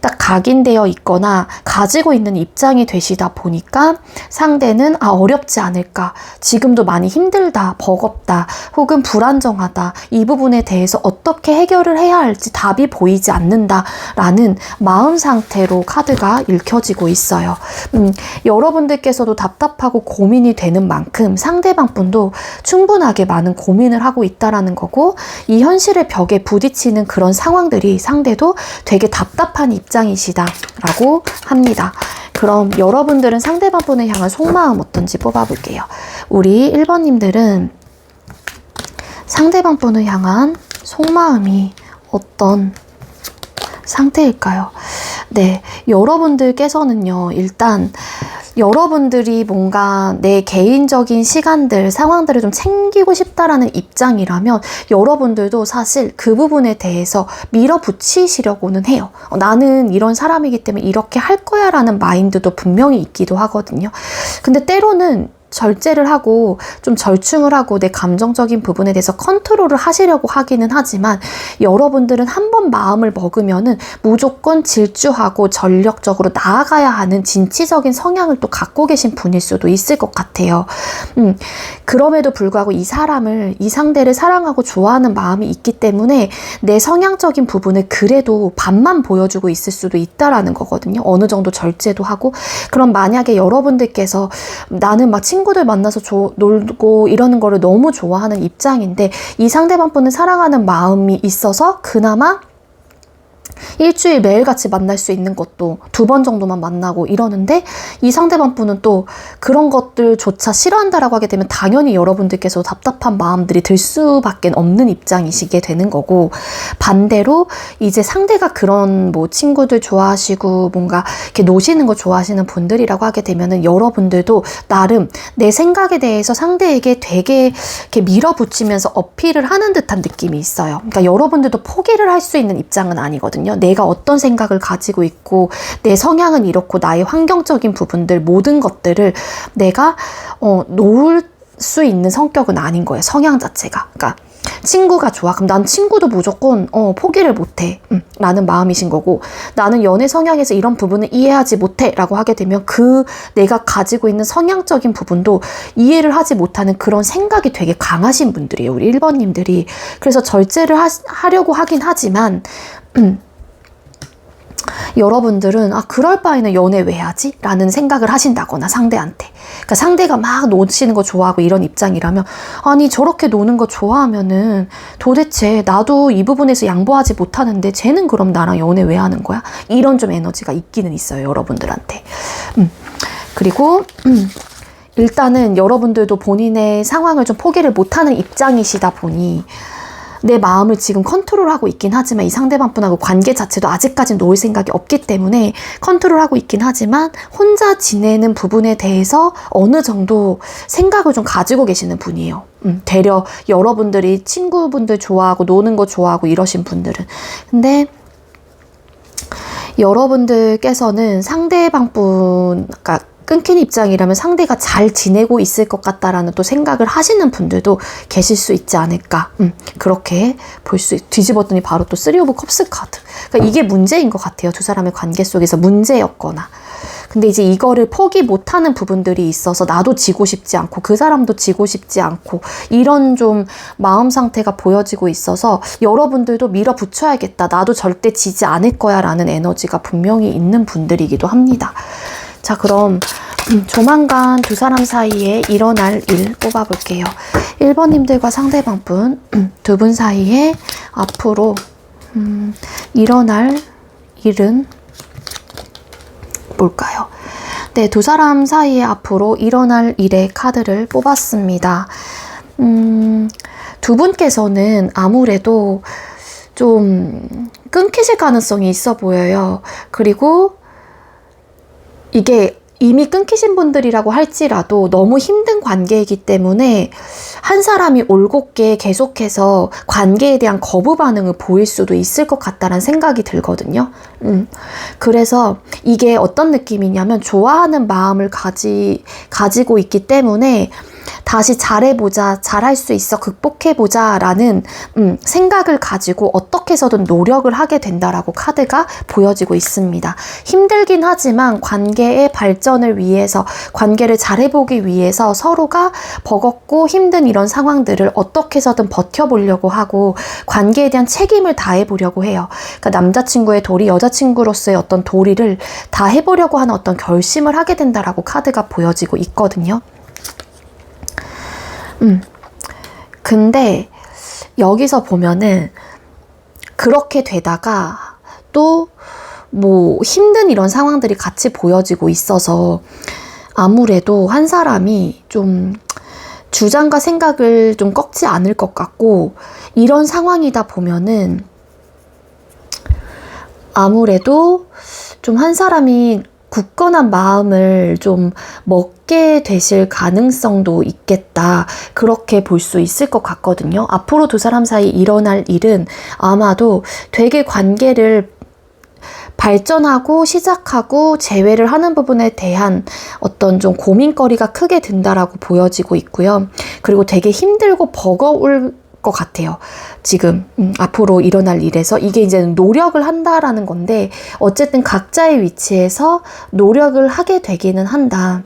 딱 각인되어 있거나 가지고 있는 입장이 되시다 보니까 상대는 어렵지 않을까, 지금도 많이 힘들다, 버겁다, 혹은 불안정하다, 이 부분에 대해서 어떻게 해결을 해야 할지 답이 보이지 않는다 라는 마음 상태로 카드가 읽혀지고 있어요. 여러분들께서도 답답하고 고민이 되는 만큼 상대방 분도 충분하게 많은 고민을 하고 있다라는 거고, 이 현실의 벽에 부딪히는 그런 상황들이 상대도 되게 답답한 입장이시다라고 합니다. 그럼 여러분들은 상대방 분을 향한 속마음 어떤지 뽑아볼게요. 우리 1번님들은 상대방 분을 향한 속마음이 어떤 상태일까요? 네, 여러분들께서는요, 일단 여러분들이 뭔가 내 개인적인 시간들, 상황들을 좀 챙기고 싶다라는 입장이라면 여러분들도 사실 그 부분에 대해서 밀어붙이시려고는 해요. 나는 이런 사람이기 때문에 이렇게 할 거야 라는 마인드도 분명히 있기도 하거든요. 근데 때로는 절제를 하고 좀 절충을 하고 내 감정적인 부분에 대해서 컨트롤을 하시려고 하기는 하지만, 여러분들은 한번 마음을 먹으면은 무조건 질주하고 전력적으로 나아가야 하는 진취적인 성향을 또 갖고 계신 분일 수도 있을 것 같아요. 그럼에도 불구하고 이 상대를 사랑하고 좋아하는 마음이 있기 때문에 내 성향적인 부분을 그래도 반만 보여주고 있을 수도 있다라는 거거든요. 어느 정도 절제도 하고. 그럼 만약에 여러분들께서 나는 막 친구들 만나서 놀고 이러는 거를 너무 좋아하는 입장인데 이 상대방 분을 사랑하는 마음이 있어서 그나마 일주일 매일같이 만날 수 있는 것도 2번 정도만 만나고 이러는데, 이 상대방 분은 또 그런 것들조차 싫어한다라고 하게 되면 당연히 여러분들께서 답답한 마음들이 들 수밖에 없는 입장이시게 되는 거고, 반대로 이제 상대가 그런 뭐 친구들 좋아하시고 뭔가 이렇게 노시는 거 좋아하시는 분들이라고 하게 되면은 여러분들도 나름 내 생각에 대해서 상대에게 되게 이렇게 밀어붙이면서 어필을 하는 듯한 느낌이 있어요. 그러니까 여러분들도 포기를 할 수 있는 입장은 아니거든요. 내가 어떤 생각을 가지고 있고 내 성향은 이렇고 나의 환경적인 부분들 모든 것들을 내가 놓을 수 있는 성격은 아닌 거예요. 성향 자체가. 그러니까 친구가 좋아. 그럼 난 친구도 무조건 포기를 못해 라는 마음이신 거고, 나는 연애 성향에서 이런 부분을 이해하지 못해 라고 하게 되면 그 내가 가지고 있는 성향적인 부분도 이해를 하지 못하는 그런 생각이 되게 강하신 분들이에요. 우리 1번님들이. 그래서 절제를 하려고 하긴 하지만 여러분들은 그럴 바에는 연애 왜 하지? 라는 생각을 하신다거나 상대한테. 그러니까 상대가 막 노시는 거 좋아하고 이런 입장이라면, 아니 저렇게 노는 거 좋아하면은 도대체 나도 이 부분에서 양보하지 못하는데 쟤는 그럼 나랑 연애 왜 하는 거야? 이런 좀 에너지가 있기는 있어요, 여러분들한테. 그리고 일단은 여러분들도 본인의 상황을 좀 포기를 못하는 입장이시다 보니 내 마음을 지금 컨트롤하고 있긴 하지만, 이 상대방 분하고 관계 자체도 아직까지는 놓을 생각이 없기 때문에 컨트롤하고 있긴 하지만 혼자 지내는 부분에 대해서 어느 정도 생각을 좀 가지고 계시는 분이에요. 되려 여러분들이 친구분들 좋아하고 노는 거 좋아하고 이러신 분들은. 근데 여러분들께서는 상대방 분, 그러니까 끊긴 입장이라면 상대가 잘 지내고 있을 것 같다라는 또 생각을 하시는 분들도 계실 수 있지 않을까. 그렇게 뒤집었더니 바로 또 3 오브 컵스 카드. 그러니까 이게 문제인 것 같아요. 두 사람의 관계 속에서 문제였거나. 근데 이제 이거를 포기 못하는 부분들이 있어서 나도 지고 싶지 않고 그 사람도 지고 싶지 않고 이런 좀 마음 상태가 보여지고 있어서 여러분들도 밀어붙여야겠다. 나도 절대 지지 않을 거야 라는 에너지가 분명히 있는 분들이기도 합니다. 자, 그럼 조만간 두 사람 사이에 일어날 일 뽑아볼게요. 1번님들과 상대방 분, 두 분 사이에 앞으로 일어날 일은 뭘까요? 네, 두 사람 사이에 앞으로 일어날 일의 카드를 뽑았습니다. 두 분께서는 아무래도 좀 끊기실 가능성이 있어 보여요. 그리고 이게 이미 끊기신 분들이라고 할지라도 너무 힘든 관계이기 때문에 한 사람이 올곧게 계속해서 관계에 대한 거부 반응을 보일 수도 있을 것 같다는 생각이 들거든요. 그래서 이게 어떤 느낌이냐면 좋아하는 마음을 가지고 있기 때문에 다시 잘해보자, 잘할 수 있어, 극복해보자 라는 생각을 가지고 어떻게 해서든 노력을 하게 된다라고 카드가 보여지고 있습니다. 힘들긴 하지만 관계의 발전을 위해서, 관계를 잘해보기 위해서 서로가 버겁고 힘든 이런 상황들을 어떻게 해서든 버텨보려고 하고 관계에 대한 책임을 다해보려고 해요. 그러니까 남자친구의 도리, 여자친구로서의 어떤 도리를 다 해보려고 하는 어떤 결심을 하게 된다라고 카드가 보여지고 있거든요. 근데 여기서 보면은 그렇게 되다가 또 뭐 힘든 이런 상황들이 같이 보여지고 있어서 아무래도 한 사람이 좀 주장과 생각을 좀 꺾지 않을 것 같고, 이런 상황이다 보면은 아무래도 좀 한 사람이 굳건한 마음을 좀 먹게 되실 가능성도 있겠다, 그렇게 볼 수 있을 것 같거든요. 앞으로 두 사람 사이 일어날 일은 아마도 되게 관계를 발전하고 시작하고 재회를 하는 부분에 대한 어떤 좀 고민거리가 크게 든다라고 보여지고 있고요. 그리고 되게 힘들고 버거울 것 같아요. 지금 앞으로 일어날 일에서 이게 이제 노력을 한다라는 건데, 어쨌든 각자의 위치에서 노력을 하게 되기는 한다.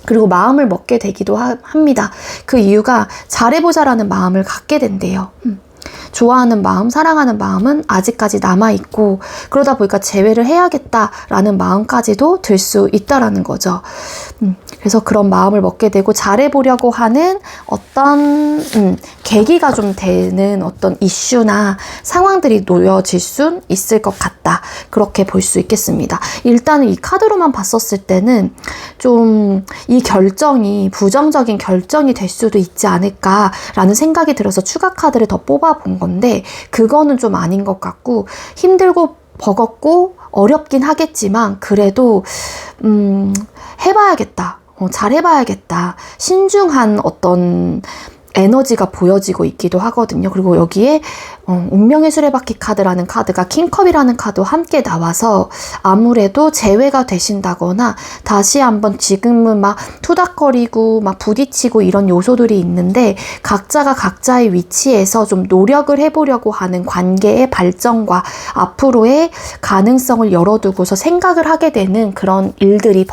그리고 마음을 먹게 되기도 합니다. 그 이유가 잘해보자라는 마음을 갖게 된대요. 좋아하는 마음, 사랑하는 마음은 아직까지 남아있고, 그러다 보니까 재회를 해야겠다라는 마음까지도 들 수 있다라는 거죠. 그래서 그런 마음을 먹게 되고 잘해보려고 하는 어떤 계기가 좀 되는 어떤 이슈나 상황들이 놓여질 수 있을 것 같다, 그렇게 볼 수 있겠습니다. 일단은 이 카드로만 봤었을 때는 좀 이 결정이 부정적인 결정이 될 수도 있지 않을까라는 생각이 들어서 추가 카드를 더 뽑아본 건데, 그거는 좀 아닌 것 같고, 힘들고 버겁고 어렵긴 하겠지만 그래도 해봐야겠다, 잘 해봐야겠다, 신중한 어떤 에너지가 보여지고 있기도 하거든요. 그리고 여기에 운명의 수레바퀴 카드라는 카드가 킹컵이라는 카드와 함께 나와서 아무래도 재회가 되신다거나 다시 한번, 지금은 막 투닥거리고 막 부딪히고 이런 요소들이 있는데, 각자가 각자의 위치에서 좀 노력을 해보려고 하는 관계의 발전과 앞으로의 가능성을 열어두고서 생각을 하게 되는 그런 일들이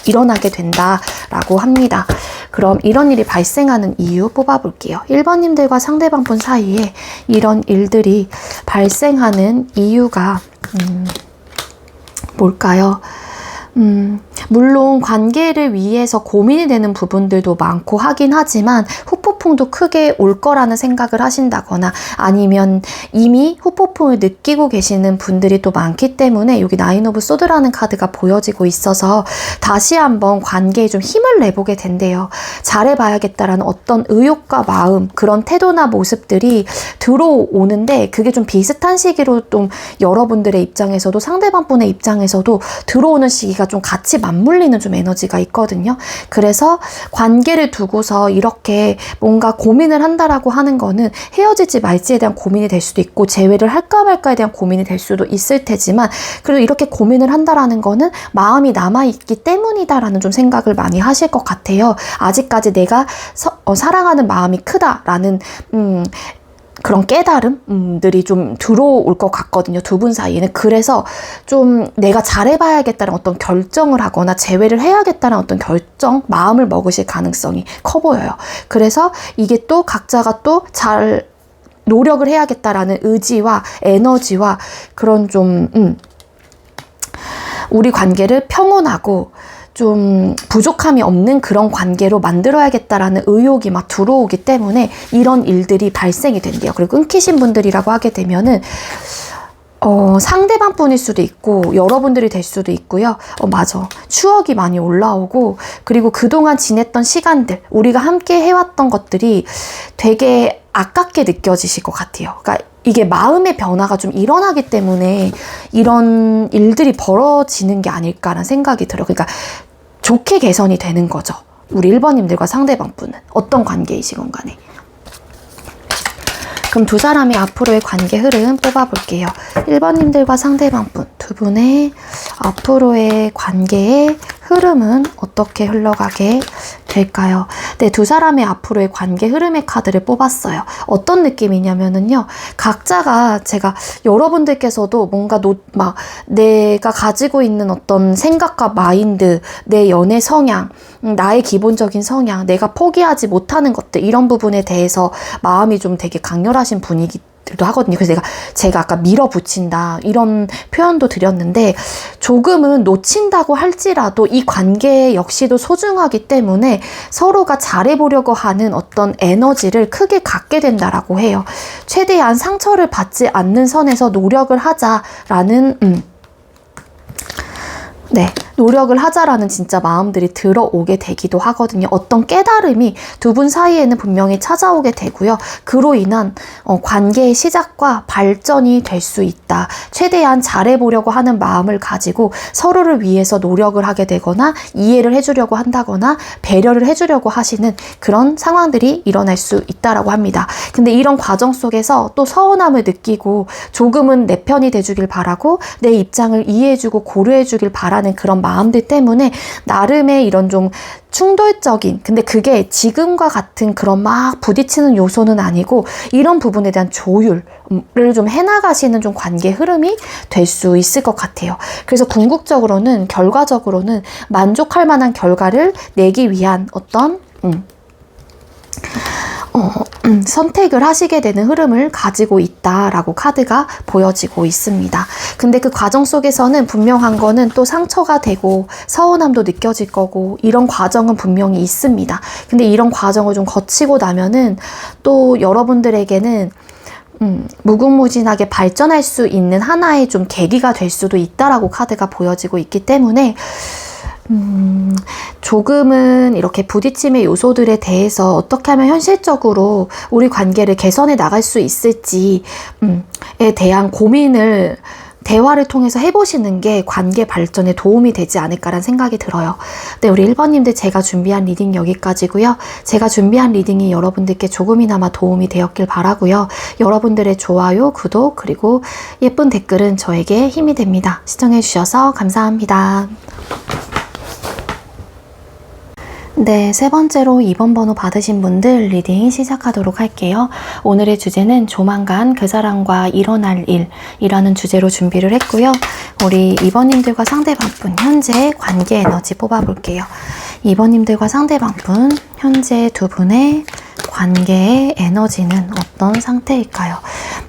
일어나게 된다라고 합니다. 그럼 이런 일이 발생하는 이유 뽑아볼게요. 1번님들과 상대방분 사이에 이런 일들이 발생하는 이유가 뭘까요? 물론 관계를 위해서 고민이 되는 부분들도 많고 하긴 하지만 후폭풍도 크게 올 거라는 생각을 하신다거나, 아니면 이미 후폭풍을 느끼고 계시는 분들이 또 많기 때문에 여기 나인 오브 소드라는 카드가 보여지고 있어서 다시 한번 관계에 좀 힘을 내보게 된대요. 잘해봐야겠다라는 어떤 의욕과 마음, 그런 태도나 모습들이 들어오는데, 그게 좀 비슷한 시기로 좀 여러분들의 입장에서도 상대방 분의 입장에서도 들어오는 시기가 좀 같이 맞물리는 좀 에너지가 있거든요. 그래서 관계를 두고서 이렇게 뭔가 고민을 한다라고 하는 거는 헤어질지 말지에 대한 고민이 될 수도 있고, 재회를 할까 말까에 대한 고민이 될 수도 있을 테지만, 그래도 이렇게 고민을 한다라는 거는 마음이 남아있기 때문이다라는 좀 생각을 많이 하실 것 같아요. 아직까지 내가 사랑하는 마음이 크다라는 그런 깨달음들이 좀 들어올 것 같거든요, 두 분 사이에는. 그래서 좀 내가 잘해봐야겠다는 어떤 결정을 하거나 재회를 해야겠다는 어떤 결정, 마음을 먹으실 가능성이 커 보여요. 그래서 이게 또 각자가 또 잘 노력을 해야겠다라는 의지와 에너지와 그런 좀 우리 관계를 평온하고 좀 부족함이 없는 그런 관계로 만들어야겠다라는 의욕이 막 들어오기 때문에 이런 일들이 발생이 된대요. 그리고 끊기신 분들이라고 하게 되면은 상대방 분일 수도 있고 여러분들이 될 수도 있고요. 맞아. 추억이 많이 올라오고, 그리고 그동안 지냈던 시간들, 우리가 함께 해왔던 것들이 되게 아깝게 느껴지실 것 같아요. 그러니까 이게 마음의 변화가 좀 일어나기 때문에 이런 일들이 벌어지는 게 아닐까라는 생각이 들어요. 그러니까 좋게 개선이 되는 거죠. 우리 1번님들과 상대방 분은 어떤 관계이시건 간에. 그럼 두 사람의 앞으로의 관계 흐름 뽑아볼게요. 1번님들과 상대방 분, 두 분의 앞으로의 관계의 흐름은 어떻게 흘러가게 될까요? 네, 두 사람의 앞으로의 관계 흐름의 카드를 뽑았어요. 어떤 느낌이냐면은요, 각자가 제가 여러분들께서도 뭔가 막 내가 가지고 있는 어떤 생각과 마인드, 내 연애 성향, 나의 기본적인 성향, 내가 포기하지 못하는 것들, 이런 부분에 대해서 마음이 좀 되게 강렬하신 분이기 하거든요. 그래서 제가 아까 밀어붙인다 이런 표현도 드렸는데, 조금은 놓친다고 할지라도 이 관계 역시도 소중하기 때문에 서로가 잘해보려고 하는 어떤 에너지를 크게 갖게 된다라고 해요. 최대한 상처를 받지 않는 선에서 노력을 하자라는 노력을 하자라는 진짜 마음들이 들어오게 되기도 하거든요. 어떤 깨달음이 두 분 사이에는 분명히 찾아오게 되고요. 그로 인한 관계의 시작과 발전이 될 수 있다. 최대한 잘해보려고 하는 마음을 가지고 서로를 위해서 노력을 하게 되거나 이해를 해주려고 한다거나 배려를 해주려고 하시는 그런 상황들이 일어날 수 있다라고 합니다. 근데 이런 과정 속에서 또 서운함을 느끼고 조금은 내 편이 돼주길 바라고 내 입장을 이해해주고 고려해주길 바라는 그런 마음들 때문에 나름의 이런 좀 충돌적인, 근데 그게 지금과 같은 그런 막 부딪히는 요소는 아니고 이런 부분에 대한 조율을 좀 해나가시는 좀 관계 흐름이 될 수 있을 것 같아요. 그래서 궁극적으로는, 결과적으로는 만족할 만한 결과를 내기 위한 어떤 선택을 하시게 되는 흐름을 가지고 있다라고 카드가 보여지고 있습니다. 근데 그 과정 속에서는 분명한 거는 또 상처가 되고 서운함도 느껴질 거고 이런 과정은 분명히 있습니다. 근데 이런 과정을 좀 거치고 나면은 또 여러분들에게는 무궁무진하게 발전할 수 있는 하나의 좀 계기가 될 수도 있다라고 카드가 보여지고 있기 때문에 조금은 이렇게 부딪힘의 요소들에 대해서 어떻게 하면 현실적으로 우리 관계를 개선해 나갈 수 있을지에 대한 고민을 대화를 통해서 해보시는 게 관계 발전에 도움이 되지 않을까라는 생각이 들어요. 네, 우리 1번님들 제가 준비한 리딩 여기까지고요. 제가 준비한 리딩이 여러분들께 조금이나마 도움이 되었길 바라고요. 여러분들의 좋아요, 구독, 그리고 예쁜 댓글은 저에게 힘이 됩니다. 시청해주셔서 감사합니다. 네, 세 번째로 2번 번호 받으신 분들 리딩 시작하도록 할게요. 오늘의 주제는 조만간 그 사람과 일어날 일이라는 주제로 준비를 했고요. 우리 2번님들과 상대방분 현재 관계 에너지 뽑아볼게요. 2번님들과 상대방분 현재 두 분의 관계의 에너지는 어떤 상태일까요?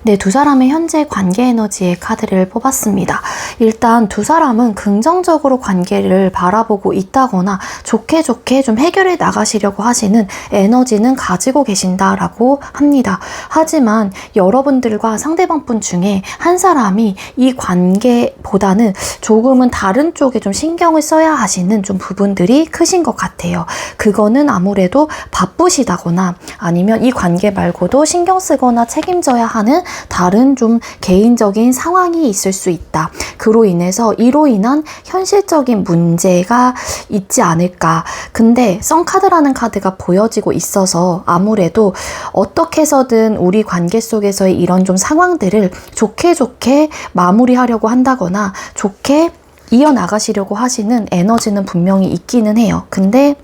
네, 두 사람의 현재 관계 에너지의 카드를 뽑았습니다. 일단 두 사람은 긍정적으로 관계를 바라보고 있다거나 좋게 좀 해결해 나가시려고 하시는 에너지는 가지고 계신다라고 합니다. 하지만 여러분들과 상대방 분 중에 한 사람이 이 관계보다는 조금은 다른 쪽에 좀 신경을 써야 하시는 좀 부분들이 크신 것 같아요. 그거는 아무래도 바쁘시다거나 아니면 이 관계 말고도 신경 쓰거나 책임져야 하는 다른 좀 개인적인 상황이 있을 수 있다. 그로 인한 현실적인 문제가 있지 않을까. 근데 선카드라는 카드가 보여지고 있어서 아무래도 어떻게 해서든 우리 관계 속에서의 이런 좀 상황들을 좋게 마무리하려고 한다거나 좋게 이어나가시려고 하시는 에너지는 분명히 있기는 해요. 근데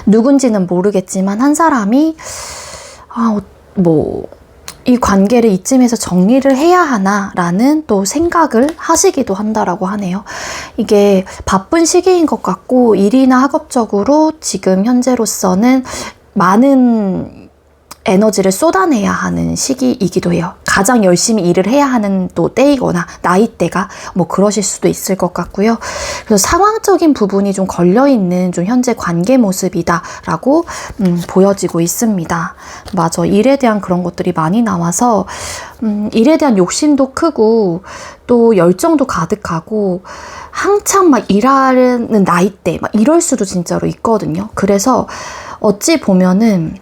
누군지는 모르겠지만 한 사람이 이 관계를 이쯤에서 정리를 해야 하나 라는 또 생각을 하시기도 한다라고 하네요. 이게 바쁜 시기인 것 같고 일이나 학업적으로 지금 현재로서는 많은 에너지를 쏟아내야 하는 시기이기도 해요. 가장 열심히 일을 해야 하는 또 때이거나 나이대가 그러실 수도 있을 것 같고요. 그래서 상황적인 부분이 좀 걸려있는 좀 현재 관계 모습이다 라고 보여지고 있습니다. 맞아, 일에 대한 그런 것들이 많이 나와서 일에 대한 욕심도 크고 또 열정도 가득하고 한참 막 일하는 나이대 막 이럴 수도 진짜로 있거든요. 그래서 어찌 보면은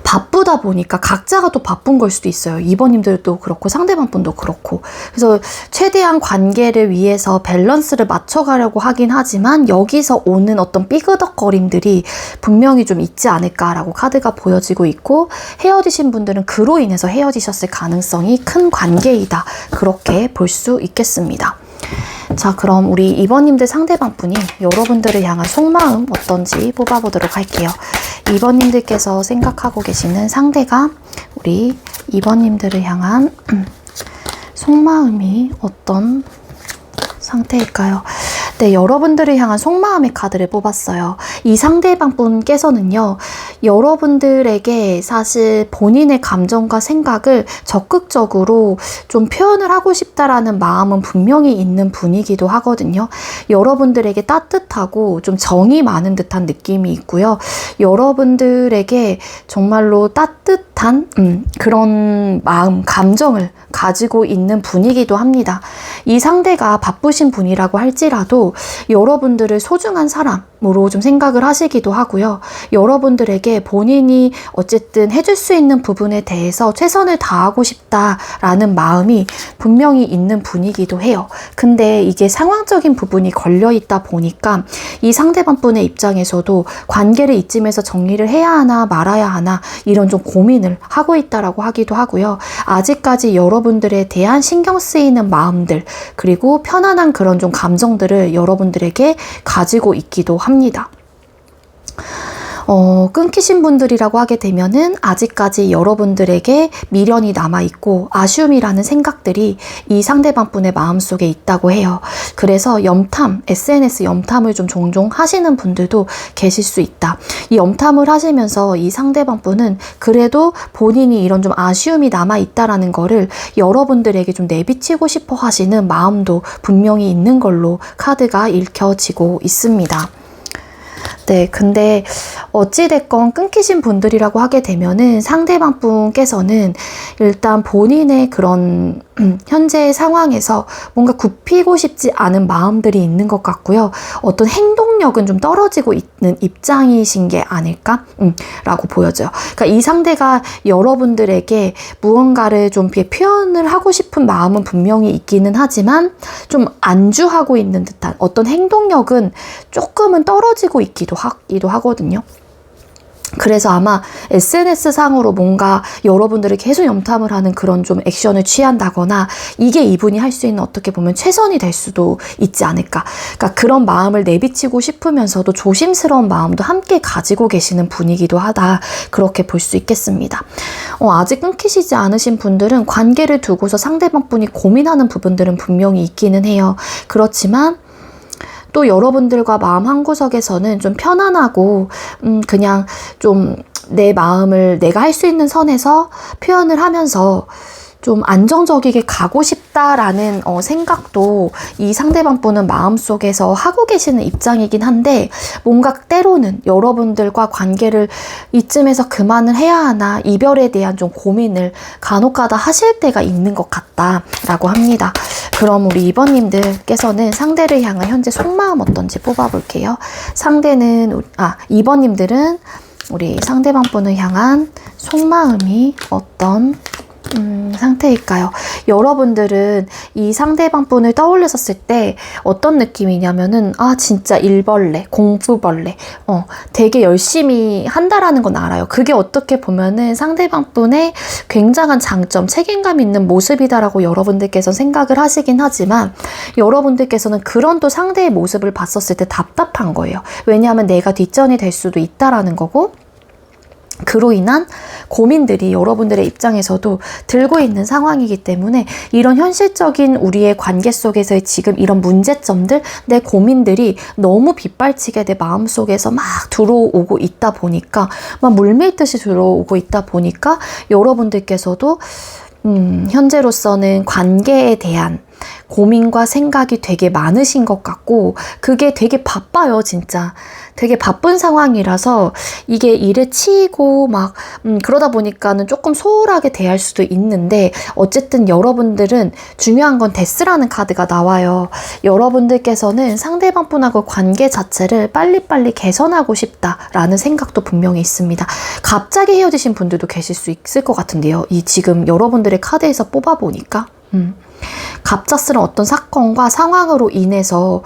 바쁘다 보니까 각자가 또 바쁜 걸 수도 있어요. 2번님들도 그렇고 상대방 분도 그렇고. 그래서 최대한 관계를 위해서 밸런스를 맞춰가려고 하긴 하지만 여기서 오는 어떤 삐그덕거림들이 분명히 좀 있지 않을까라고 카드가 보여지고 있고, 헤어지신 분들은 그로 인해서 헤어지셨을 가능성이 큰 관계이다. 그렇게 볼 수 있겠습니다. 자, 그럼 우리 2번님들 상대방 분이 여러분들을 향한 속마음 어떤지 뽑아보도록 할게요. 2번님들께서 생각하고 계시는 상대가 우리 2번님들을 향한 속마음이 어떤 상태일까요? 네, 여러분들을 향한 속마음의 카드를 뽑았어요. 이 상대방 분께서는요, 여러분들에게 사실 본인의 감정과 생각을 적극적으로 좀 표현을 하고 싶다라는 마음은 분명히 있는 분이기도 하거든요. 여러분들에게 따뜻하고 좀 정이 많은 듯한 느낌이 있고요. 여러분들에게 정말로 따뜻한 그런 마음, 감정을 가지고 있는 분이기도 합니다. 이 상대가 바쁘신 분이라고 할지라도 여러분들을 소중한 사람으로 좀 생각을 하시기도 하고요. 여러분들에게 본인이 어쨌든 해줄 수 있는 부분에 대해서 최선을 다하고 싶다라는 마음이 분명히 있는 분이기도 해요. 근데 이게 상황적인 부분이 걸려있다 보니까 이 상대방 분의 입장에서도 관계를 이쯤에서 정리를 해야 하나 말아야 하나 이런 좀 고민을 하고 있다라고 하기도 하고요. 아직까지 여러분들에 대한 신경 쓰이는 마음들, 그리고 편안한 그런 좀 감정들을 여러분들에게 가지고 있기도 합니다. 끊기신 분들이라고 하게 되면은 아직까지 여러분들에게 미련이 남아있고 아쉬움이라는 생각들이 이 상대방 분의 마음속에 있다고 해요. 그래서 SNS 염탐을 좀 종종 하시는 분들도 계실 수 있다. 이 염탐을 하시면서 이 상대방 분은 그래도 본인이 이런 좀 아쉬움이 남아있다라는 거를 여러분들에게 좀 내비치고 싶어 하시는 마음도 분명히 있는 걸로 카드가 읽혀지고 있습니다. 네, 근데 어찌됐건 끊기신 분들이라고 하게 되면은 상대방 분께서는 일단 본인의 그런 현재의 상황에서 뭔가 굽히고 싶지 않은 마음들이 있는 것 같고요. 어떤 행동력은 좀 떨어지고 있는 입장이신 게 아닐까? 라고 보여져요. 그러니까 이 상대가 여러분들에게 무언가를 좀 표현을 하고 싶은 마음은 분명히 있기는 하지만 좀 안주하고 있는 듯한 어떤 행동력은 조금은 떨어지고 있기도 하거든요. 그래서 아마 SNS 상으로 뭔가 여러분들이 계속 염탐을 하는 그런 좀 액션을 취한다거나 이게 이분이 할 수 있는 어떻게 보면 최선이 될 수도 있지 않을까. 그러니까 그런 마음을 내비치고 싶으면서도 조심스러운 마음도 함께 가지고 계시는 분이기도 하다. 그렇게 볼 수 있겠습니다. 아직 끊기시지 않으신 분들은 관계를 두고서 상대방 분이 고민하는 부분들은 분명히 있기는 해요. 그렇지만 또 여러분들과 마음 한구석에서는 좀 편안하고 그냥 좀 내 마음을 내가 할 수 있는 선에서 표현을 하면서 좀 안정적이게 가고 싶다라는 생각도 이 상대방 분은 마음속에서 하고 계시는 입장이긴 한데, 뭔가 때로는 여러분들과 관계를 이쯤에서 그만을 해야 하나 이별에 대한 좀 고민을 간혹가다 하실 때가 있는 것 같다라고 합니다. 그럼 우리 2번님들께서는 상대를 향한 현재 속마음 어떤지 뽑아볼게요. 2번님들은 우리 상대방 분을 향한 속마음이 어떤 상태일까요? 여러분들은 이 상대방 분을 떠올렸었을 때 어떤 느낌이냐면은 진짜 일벌레, 공부벌레 되게 열심히 한다라는 건 알아요. 그게 어떻게 보면은 상대방 분의 굉장한 장점, 책임감 있는 모습이다라고 여러분들께서 생각을 하시긴 하지만, 여러분들께서는 그런 또 상대의 모습을 봤었을 때 답답한 거예요. 왜냐하면 내가 뒷전이 될 수도 있다라는 거고, 그로 인한 고민들이 여러분들의 입장에서도 들고 있는 상황이기 때문에 이런 현실적인 우리의 관계 속에서의 지금 이런 문제점들, 내 고민들이 너무 빗발치게 내 마음속에서 막 들어오고 있다 보니까, 막 물밀듯이 들어오고 있다 보니까 여러분들께서도 현재로서는 관계에 대한 고민과 생각이 되게 많으신 것 같고 그게 되게 바빠요, 진짜. 되게 바쁜 상황이라서 이게 일에 치이고 막 그러다 보니까는 조금 소홀하게 대할 수도 있는데 어쨌든 여러분들은 중요한 건 데스라는 카드가 나와요. 여러분들께서는 상대방분하고 관계 자체를 빨리빨리 개선하고 싶다라는 생각도 분명히 있습니다. 갑자기 헤어지신 분들도 계실 수 있을 것 같은데요. 이 지금 여러분들의 카드에서 뽑아보니까 갑작스런 어떤 사건과 상황으로 인해서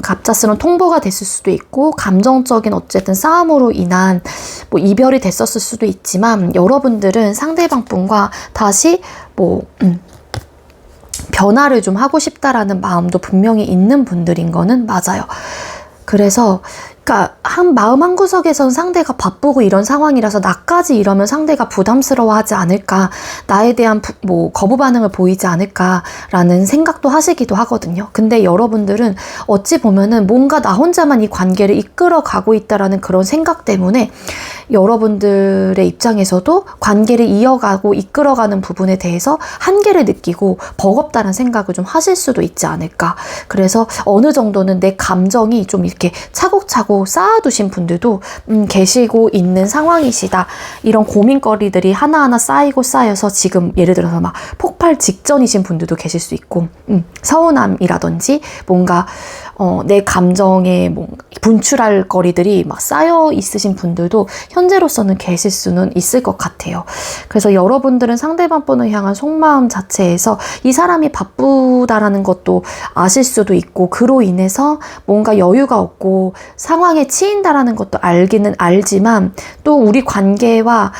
갑작스런 통보가 됐을 수도 있고 감정적인 어쨌든 싸움으로 인한 뭐 이별이 됐었을 수도 있지만 여러분들은 상대방 분과 다시 뭐 변화를 좀 하고 싶다라는 마음도 분명히 있는 분들인 거는 맞아요. 그래서 그러니까 마음 한구석에선 상대가 바쁘고 이런 상황이라서 나까지 이러면 상대가 부담스러워하지 않을까, 나에 대한 거부 반응을 보이지 않을까라는 생각도 하시기도 하거든요. 근데 여러분들은 어찌 보면은 뭔가 나 혼자만 이 관계를 이끌어 가고 있다라는 그런 생각 때문에 여러분들의 입장에서도 관계를 이어가고 이끌어가는 부분에 대해서 한계를 느끼고 버겁다는 생각을 좀 하실 수도 있지 않을까. 그래서 어느 정도는 내 감정이 좀 이렇게 차곡차곡 쌓아두신 분들도 계시고 있는 상황이시다. 이런 고민거리들이 하나하나 쌓여서 지금 예를 들어서 막 폭발 직전이신 분들도 계실 수 있고 서운함이라든지 뭔가 내 감정에 분출할 거리들이 막 쌓여 있으신 분들도 현재로서는 계실 수는 있을 것 같아요. 그래서 여러분들은 상대방 분을 향한 속마음 자체에서 이 사람이 바쁘다라는 것도 아실 수도 있고 그로 인해서 뭔가 여유가 없고 상황에 치인다라는 것도 알기는 알지만 또 우리 관계와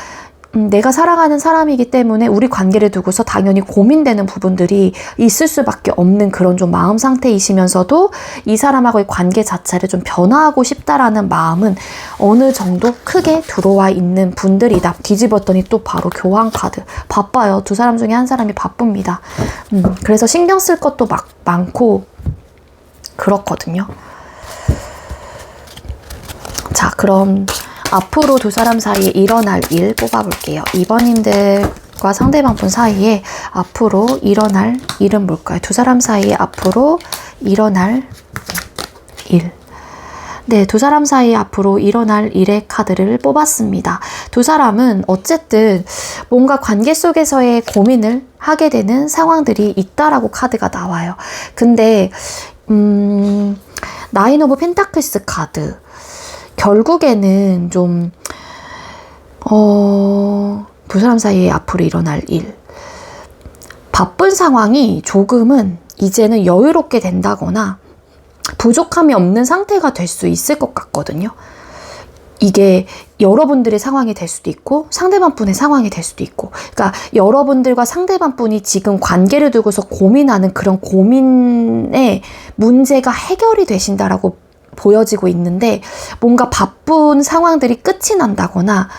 내가 사랑하는 사람이기 때문에 우리 관계를 두고서 당연히 고민되는 부분들이 있을 수밖에 없는 그런 좀 마음 상태이시면서도 이 사람하고의 관계 자체를 좀 변화하고 싶다라는 마음은 어느 정도 크게 들어와 있는 분들이다. 뒤집었더니 또 바로 교황 카드. 바빠요. 두 사람 중에 한 사람이 바쁩니다. 그래서 신경 쓸 것도 많고 그렇거든요. 자, 그럼 앞으로 두 사람 사이에 일어날 일 뽑아볼게요. 2번님들과 상대방분 사이에 앞으로 일어날 일은 뭘까요? 두 사람 사이에 앞으로 일어날 일. 네, 두 사람 사이에 앞으로 일어날 일의 카드를 뽑았습니다. 두 사람은 어쨌든 뭔가 관계 속에서의 고민을 하게 되는 상황들이 있다라고 카드가 나와요. 근데 나인 오브 펜타클스 카드. 결국에는 좀 두 사람 사이에 앞으로 일어날 일, 바쁜 상황이 조금은 이제는 여유롭게 된다거나 부족함이 없는 상태가 될 수 있을 것 같거든요. 이게 여러분들의 상황이 될 수도 있고 상대방 분의 상황이 될 수도 있고, 그러니까 여러분들과 상대방 분이 지금 관계를 두고서 고민하는 그런 고민의 문제가 해결이 되신다라고 보여지고 있는데 뭔가 바쁜 상황들이 끝이 난다거나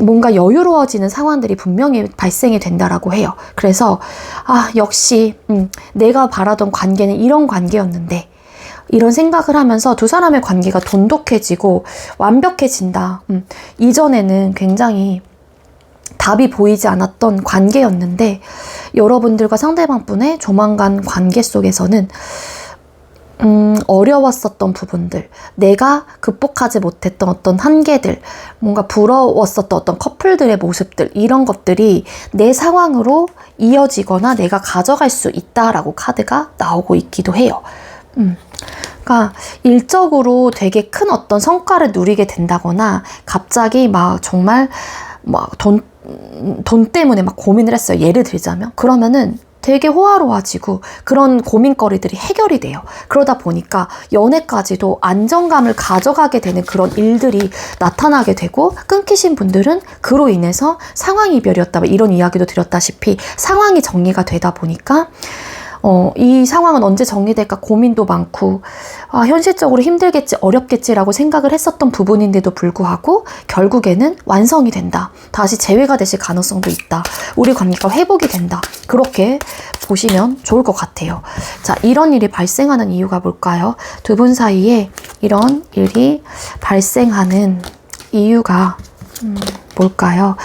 뭔가 여유로워지는 상황들이 분명히 발생이 된다라고 해요. 그래서 역시 내가 바라던 관계는 이런 관계였는데 이런 생각을 하면서 두 사람의 관계가 돈독해지고 완벽해진다. 이전에는 굉장히 답이 보이지 않았던 관계였는데 여러분들과 상대방 분의 조만간 관계 속에서는 어려웠었던 부분들, 내가 극복하지 못했던 어떤 한계들, 뭔가 부러웠었던 어떤 커플들의 모습들, 이런 것들이 내 상황으로 이어지거나 내가 가져갈 수 있다라고 카드가 나오고 있기도 해요. 그러니까 일적으로 되게 큰 어떤 성과를 누리게 된다거나 갑자기 막 정말 막 돈 때문에 막 고민을 했어요. 예를 들자면 그러면은 되게 호화로워지고 그런 고민거리들이 해결이 돼요. 그러다 보니까 연애까지도 안정감을 가져가게 되는 그런 일들이 나타나게 되고, 끊기신 분들은 그로 인해서 상황 이별이었다 이런 이야기도 드렸다시피 상황이 정리가 되다 보니까 이 상황은 언제 정리될까 고민도 많고 현실적으로 힘들겠지 어렵겠지라고 생각을 했었던 부분인데도 불구하고 결국에는 완성이 된다. 다시 재회가 되실 가능성도 있다. 우리 관계가 회복이 된다. 그렇게 보시면 좋을 것 같아요. 자, 이런 일이 발생하는 이유가 뭘까요? 두 분 사이에 이런 일이 발생하는 이유가 뭘까요?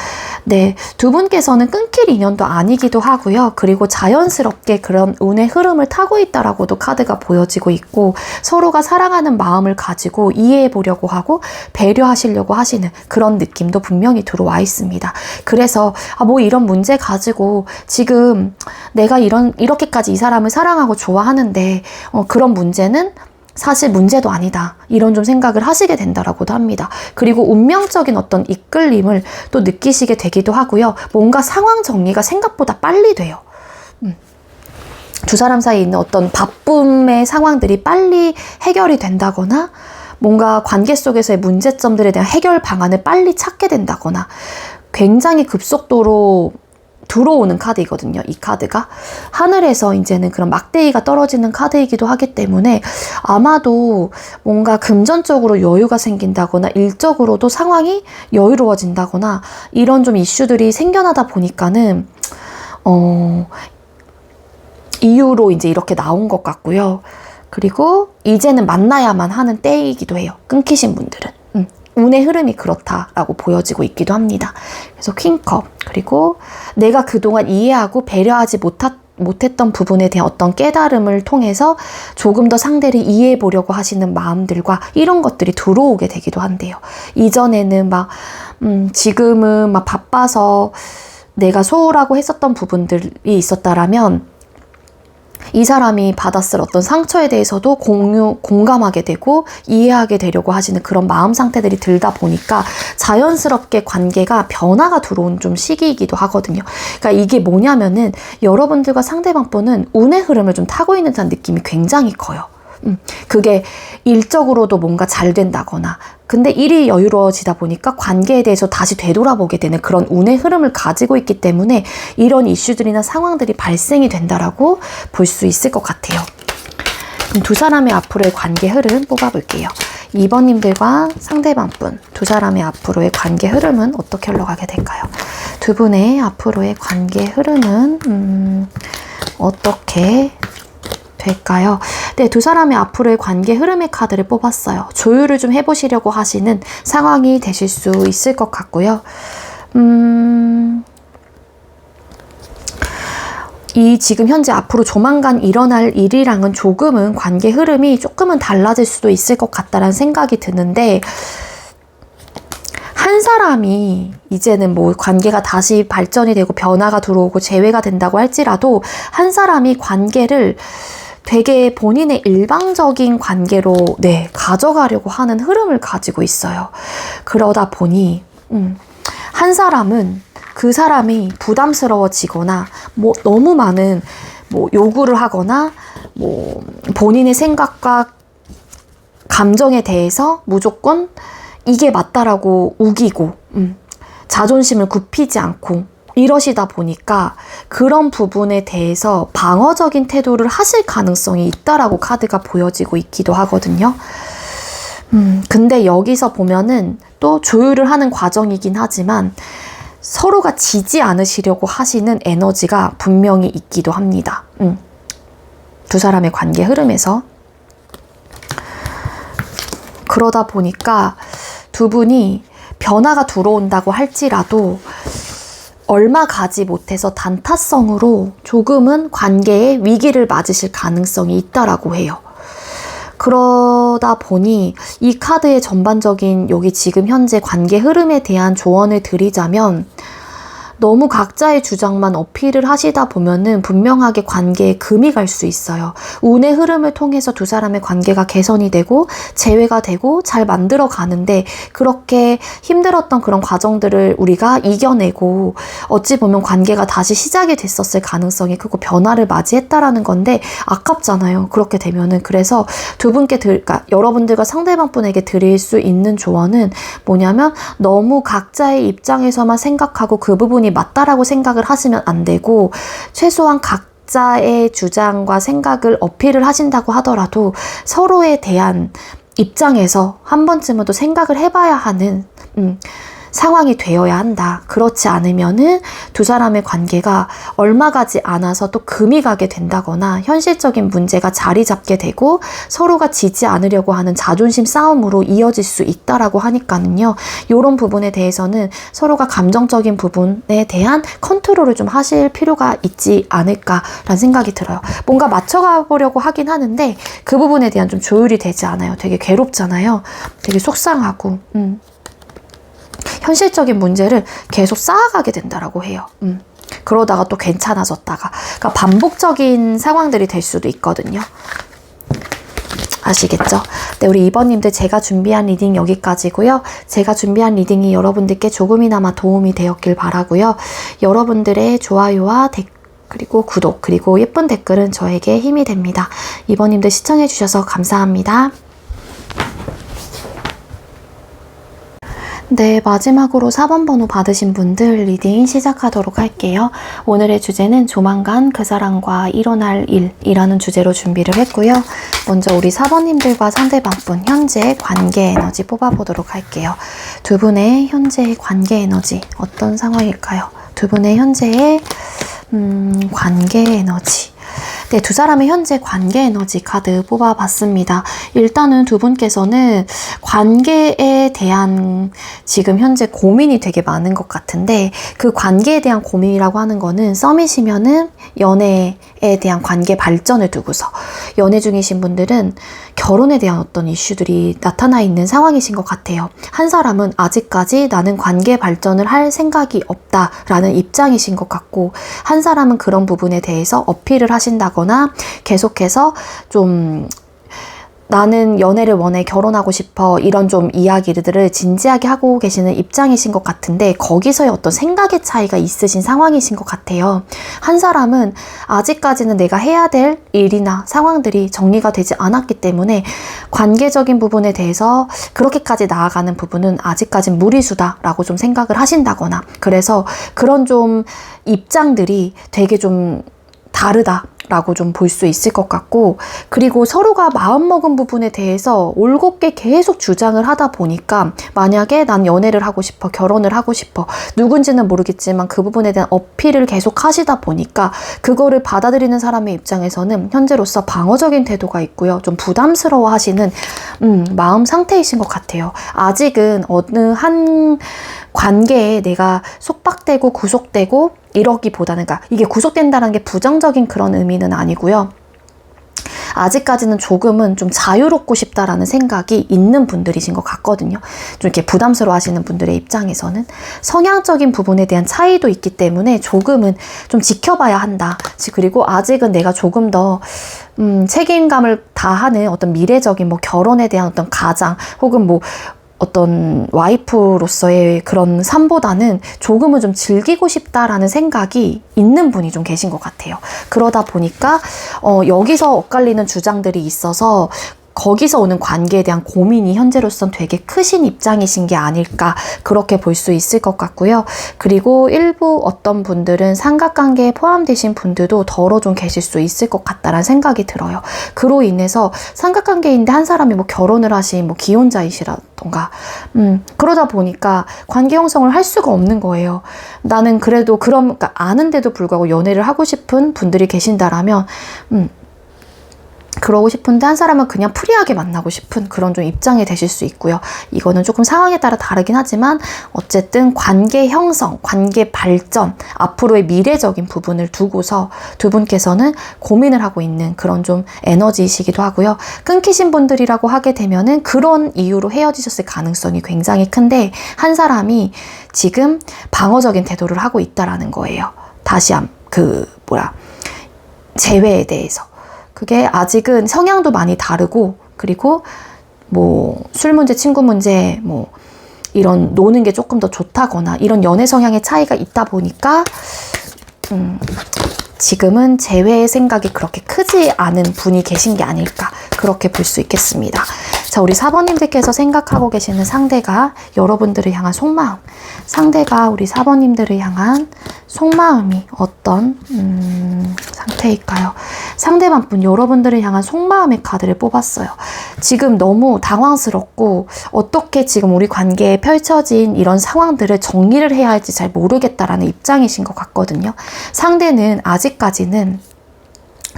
네, 두 분께서는 끊길 인연도 아니기도 하고요. 그리고 자연스럽게 그런 운의 흐름을 타고 있다라고도 카드가 보여지고 있고, 서로가 사랑하는 마음을 가지고 이해해 보려고 하고 배려하시려고 하시는 그런 느낌도 분명히 들어와 있습니다. 그래서 뭐 이런 문제 가지고 지금 내가 이렇게까지 이 사람을 사랑하고 좋아하는데 그런 문제는 사실 문제도 아니다. 이런 좀 생각을 하시게 된다라고도 합니다. 그리고 운명적인 어떤 이끌림을 또 느끼시게 되기도 하고요. 뭔가 상황 정리가 생각보다 빨리 돼요. 두 사람 사이에 있는 어떤 바쁨의 상황들이 빨리 해결이 된다거나 뭔가 관계 속에서의 문제점들에 대한 해결 방안을 빨리 찾게 된다거나 굉장히 급속도로 들어오는 카드이거든요. 이 카드가 하늘에서 이제는 그런 막대기가 떨어지는 카드이기도 하기 때문에 아마도 뭔가 금전적으로 여유가 생긴다거나 일적으로도 상황이 여유로워진다거나 이런 좀 이슈들이 생겨나다 보니까는 이유로 이제 이렇게 나온 것 같고요. 그리고 이제는 만나야만 하는 때이기도 해요. 끊기신 분들은. 운의 흐름이 그렇다라고 보여지고 있기도 합니다. 그래서 퀸컵, 그리고 내가 그동안 이해하고 배려하지 못했던 부분에 대한 어떤 깨달음을 통해서 조금 더 상대를 이해해 보려고 하시는 마음들과 이런 것들이 들어오게 되기도 한대요. 이전에는 지금은 바빠서 내가 소홀하고 했었던 부분들이 있었다라면 이 사람이 받았을 어떤 상처에 대해서도 공감하게 되고 이해하게 되려고 하시는 그런 마음 상태들이 들다 보니까 자연스럽게 관계가 변화가 들어온 좀 시기이기도 하거든요. 그러니까 이게 뭐냐면은 여러분들과 상대방 분은 운의 흐름을 좀 타고 있는 듯한 느낌이 굉장히 커요. 그게 일적으로도 뭔가 잘 된다거나 근데 일이 여유로워지다 보니까 관계에 대해서 다시 되돌아보게 되는 그런 운의 흐름을 가지고 있기 때문에 이런 이슈들이나 상황들이 발생이 된다라고 볼 수 있을 것 같아요. 그럼 두 사람의 앞으로의 관계 흐름 뽑아볼게요. 2번님들과 상대방 분, 두 사람의 앞으로의 관계 흐름은 어떻게 흘러가게 될까요? 두 분의 앞으로의 관계 흐름은 어떻게 될까요? 네, 두 사람의 앞으로의 관계 흐름의 카드를 뽑았어요. 조율을 좀 해보시려고 하시는 상황이 되실 수 있을 것 같고요. 이 지금 현재 앞으로 조만간 일어날 일이랑은 조금은 관계 흐름이 조금은 달라질 수도 있을 것 같다라는 생각이 드는데 한 사람이 이제는 뭐 관계가 다시 발전이 되고 변화가 들어오고 재회가 된다고 할지라도 한 사람이 관계를 되게 본인의 일방적인 관계로 가져가려고 하는 흐름을 가지고 있어요. 그러다 보니 한 사람은 그 사람이 부담스러워지거나 뭐 너무 많은 뭐 요구를 하거나 뭐 본인의 생각과 감정에 대해서 무조건 이게 맞다라고 우기고 자존심을 굽히지 않고 이러시다 보니까 그런 부분에 대해서 방어적인 태도를 하실 가능성이 있다라고 카드가 보여지고 있기도 하거든요. 근데 여기서 보면은 또 조율을 하는 과정이긴 하지만 서로가 지지 않으시려고 하시는 에너지가 분명히 있기도 합니다. 두 사람의 관계 흐름에서. 그러다 보니까 두 분이 변화가 들어온다고 할지라도 얼마 가지 못해서 단타성으로 조금은 관계에 위기를 맞으실 가능성이 있다라고 해요. 그러다 보니 이 카드의 전반적인 여기 지금 현재 관계 흐름에 대한 조언을 드리자면 너무 각자의 주장만 어필을 하시다 보면은 분명하게 관계에 금이 갈 수 있어요. 운의 흐름을 통해서 두 사람의 관계가 개선이 되고 재회가 되고 잘 만들어 가는데 그렇게 힘들었던 그런 과정들을 우리가 이겨내고 어찌 보면 관계가 다시 시작이 됐었을 가능성이 크고 변화를 맞이했다라는 건데 아깝잖아요. 그렇게 되면은. 그래서 두 분께 그러니까 여러분들과 상대방 분에게 드릴 수 있는 조언은 뭐냐면 너무 각자의 입장에서만 생각하고 그 부분이 맞다라고 생각을 하시면 안 되고 최소한 각자의 주장과 생각을 어필을 하신다고 하더라도 서로에 대한 입장에서 한 번쯤은 또 생각을 해봐야 하는 상황이 되어야 한다. 그렇지 않으면은 두 사람의 관계가 얼마 가지 않아서 또 금이 가게 된다거나 현실적인 문제가 자리 잡게 되고 서로가 지지 않으려고 하는 자존심 싸움으로 이어질 수 있다라고 하니까는요. 이런 부분에 대해서는 서로가 감정적인 부분에 대한 컨트롤을 좀 하실 필요가 있지 않을까라는 생각이 들어요. 뭔가 맞춰가 보려고 하긴 하는데 그 부분에 대한 좀 조율이 되지 않아요. 되게 괴롭잖아요. 되게 속상하고 현실적인 문제를 계속 쌓아가게 된다라고 해요. 그러다가 또 괜찮아졌다가 그러니까 반복적인 상황들이 될 수도 있거든요. 아시겠죠? 네, 우리 2번님들 제가 준비한 리딩 여기까지고요. 제가 준비한 리딩이 여러분들께 조금이나마 도움이 되었길 바라고요. 여러분들의 좋아요와 댓글 그리고 구독 그리고 예쁜 댓글은 저에게 힘이 됩니다. 2번님들 시청해주셔서 감사합니다. 네, 마지막으로 4번 번호 받으신 분들 리딩 시작하도록 할게요. 오늘의 주제는 조만간 그 사람과 일어날 일이라는 주제로 준비를 했고요. 먼저 우리 4번님들과 상대방분 현재 관계 에너지 뽑아보도록 할게요. 두 분의 현재의 관계 에너지 어떤 상황일까요? 두 분의 현재의 관계 에너지. 네, 두 사람의 현재 관계 에너지 카드 뽑아봤습니다. 일단은 두 분께서는 관계에 대한 지금 현재 고민이 되게 많은 것 같은데 그 관계에 대한 고민이라고 하는 거는 썸이시면은 연애에 대한 관계 발전을 두고서 연애 중이신 분들은 결혼에 대한 어떤 이슈들이 나타나 있는 상황이신 것 같아요. 한 사람은 아직까지 나는 관계 발전을 할 생각이 없다라는 입장이신 것 같고 한 사람은 그런 부분에 대해서 어필을 하신다거나 계속해서 좀 나는 연애를 원해, 결혼하고 싶어 이런 좀 이야기들을 진지하게 하고 계시는 입장이신 것 같은데 거기서의 어떤 생각의 차이가 있으신 상황이신 것 같아요. 한 사람은 아직까지는 내가 해야 될 일이나 상황들이 정리가 되지 않았기 때문에 관계적인 부분에 대해서 그렇게까지 나아가는 부분은 아직까진 무리수다라고 좀 생각을 하신다거나 그래서 그런 좀 입장들이 되게 좀 다르다라고 좀 볼 수 있을 것 같고 그리고 서로가 마음먹은 부분에 대해서 올곧게 계속 주장을 하다 보니까 만약에 난 연애를 하고 싶어, 결혼을 하고 싶어 누군지는 모르겠지만 그 부분에 대한 어필을 계속 하시다 보니까 그거를 받아들이는 사람의 입장에서는 현재로서 방어적인 태도가 있고요. 좀 부담스러워 하시는 마음 상태이신 것 같아요. 아직은 어느 한 관계에 내가 속박되고 구속되고 이러기보다는 그러니까 이게 구속된다는 게 부정적인 그런 의미는 아니고요. 아직까지는 조금은 좀 자유롭고 싶다라는 생각이 있는 분들이신 것 같거든요. 좀 이렇게 부담스러워 하시는 분들의 입장에서는 성향적인 부분에 대한 차이도 있기 때문에 조금은 좀 지켜봐야 한다. 그리고 아직은 내가 조금 더 책임감을 다하는 어떤 미래적인 뭐 결혼에 대한 어떤 가장 혹은 뭐 어떤 와이프로서의 그런 삶보다는 조금은 좀 즐기고 싶다라는 생각이 있는 분이 좀 계신 것 같아요. 그러다 보니까 여기서 엇갈리는 주장들이 있어서 거기서 오는 관계에 대한 고민이 현재로선 되게 크신 입장이신 게 아닐까 그렇게 볼 수 있을 것 같고요. 그리고 일부 어떤 분들은 삼각관계에 포함되신 분들도 덜어 좀 계실 수 있을 것 같다라는 생각이 들어요. 그로 인해서 삼각관계인데 한 사람이 뭐 결혼을 하신 뭐 기혼자이시라던가 그러다 보니까 관계 형성을 할 수가 없는 거예요. 나는 그래도 그러니까 아는데도 불구하고 연애를 하고 싶은 분들이 계신다라면 그러고 싶은데 한 사람은 그냥 프리하게 만나고 싶은 그런 좀 입장이 되실 수 있고요. 이거는 조금 상황에 따라 다르긴 하지만 어쨌든 관계 형성, 관계 발전, 앞으로의 미래적인 부분을 두고서 두 분께서는 고민을 하고 있는 그런 좀 에너지이시기도 하고요. 끊기신 분들이라고 하게 되면은 그런 이유로 헤어지셨을 가능성이 굉장히 큰데 한 사람이 지금 방어적인 태도를 하고 있다라는 거예요. 다시 재회에 대해서. 그게 아직은 성향도 많이 다르고 그리고 뭐 술 문제, 친구 문제 뭐 이런 노는 게 조금 더 좋다거나 이런 연애 성향의 차이가 있다 보니까 지금은 재회의 생각이 그렇게 크지 않은 분이 계신 게 아닐까 그렇게 볼 수 있겠습니다. 자, 우리 4번님들께서 생각하고 계시는 상대가 여러분들을 향한 속마음, 상대가 우리 4번님들을 향한 속마음이 어떤 상태일까요? 상대방 분 여러분들을 향한 속마음의 카드를 뽑았어요. 지금 너무 당황스럽고 어떻게 지금 우리 관계에 펼쳐진 이런 상황들을 정리를 해야 할지 잘 모르겠다라는 입장이신 것 같거든요. 상대는 아직까지는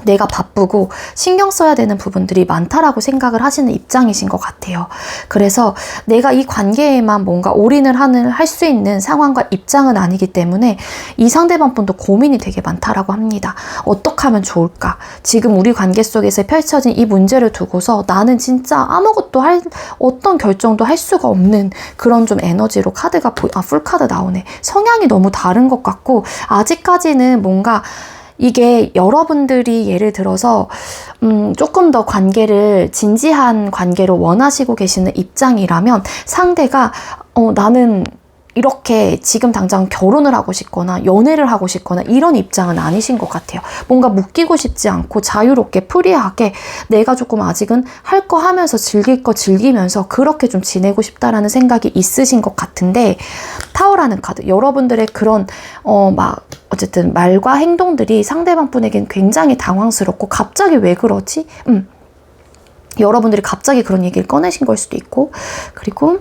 내가 바쁘고 신경 써야 되는 부분들이 많다라고 생각을 하시는 입장이신 것 같아요. 그래서 내가 이 관계에만 뭔가 올인을 할 수 있는 상황과 입장은 아니기 때문에 이 상대방 분도 고민이 되게 많다라고 합니다. 어떻게 하면 좋을까? 지금 우리 관계 속에서 펼쳐진 이 문제를 두고서 나는 진짜 아무것도 어떤 결정도 할 수가 없는 그런 좀 에너지로 카드가 풀카드 나오네. 성향이 너무 다른 것 같고 아직까지는 뭔가 이게 여러분들이 예를 들어서 조금 더 관계를 진지한 관계로 원하시고 계시는 입장이라면 상대가 나는 이렇게 지금 당장 결혼을 하고 싶거나 연애를 하고 싶거나 이런 입장은 아니신 것 같아요. 뭔가 묶이고 싶지 않고 자유롭게 프리하게 내가 조금 아직은 할 거 하면서 즐길 거 즐기면서 그렇게 좀 지내고 싶다라는 생각이 있으신 것 같은데 타워라는 카드, 여러분들의 그런 어쨌든 말과 행동들이 상대방 분에겐 굉장히 당황스럽고 갑자기 왜 그러지? 여러분들이 갑자기 그런 얘기를 꺼내신 걸 수도 있고 그리고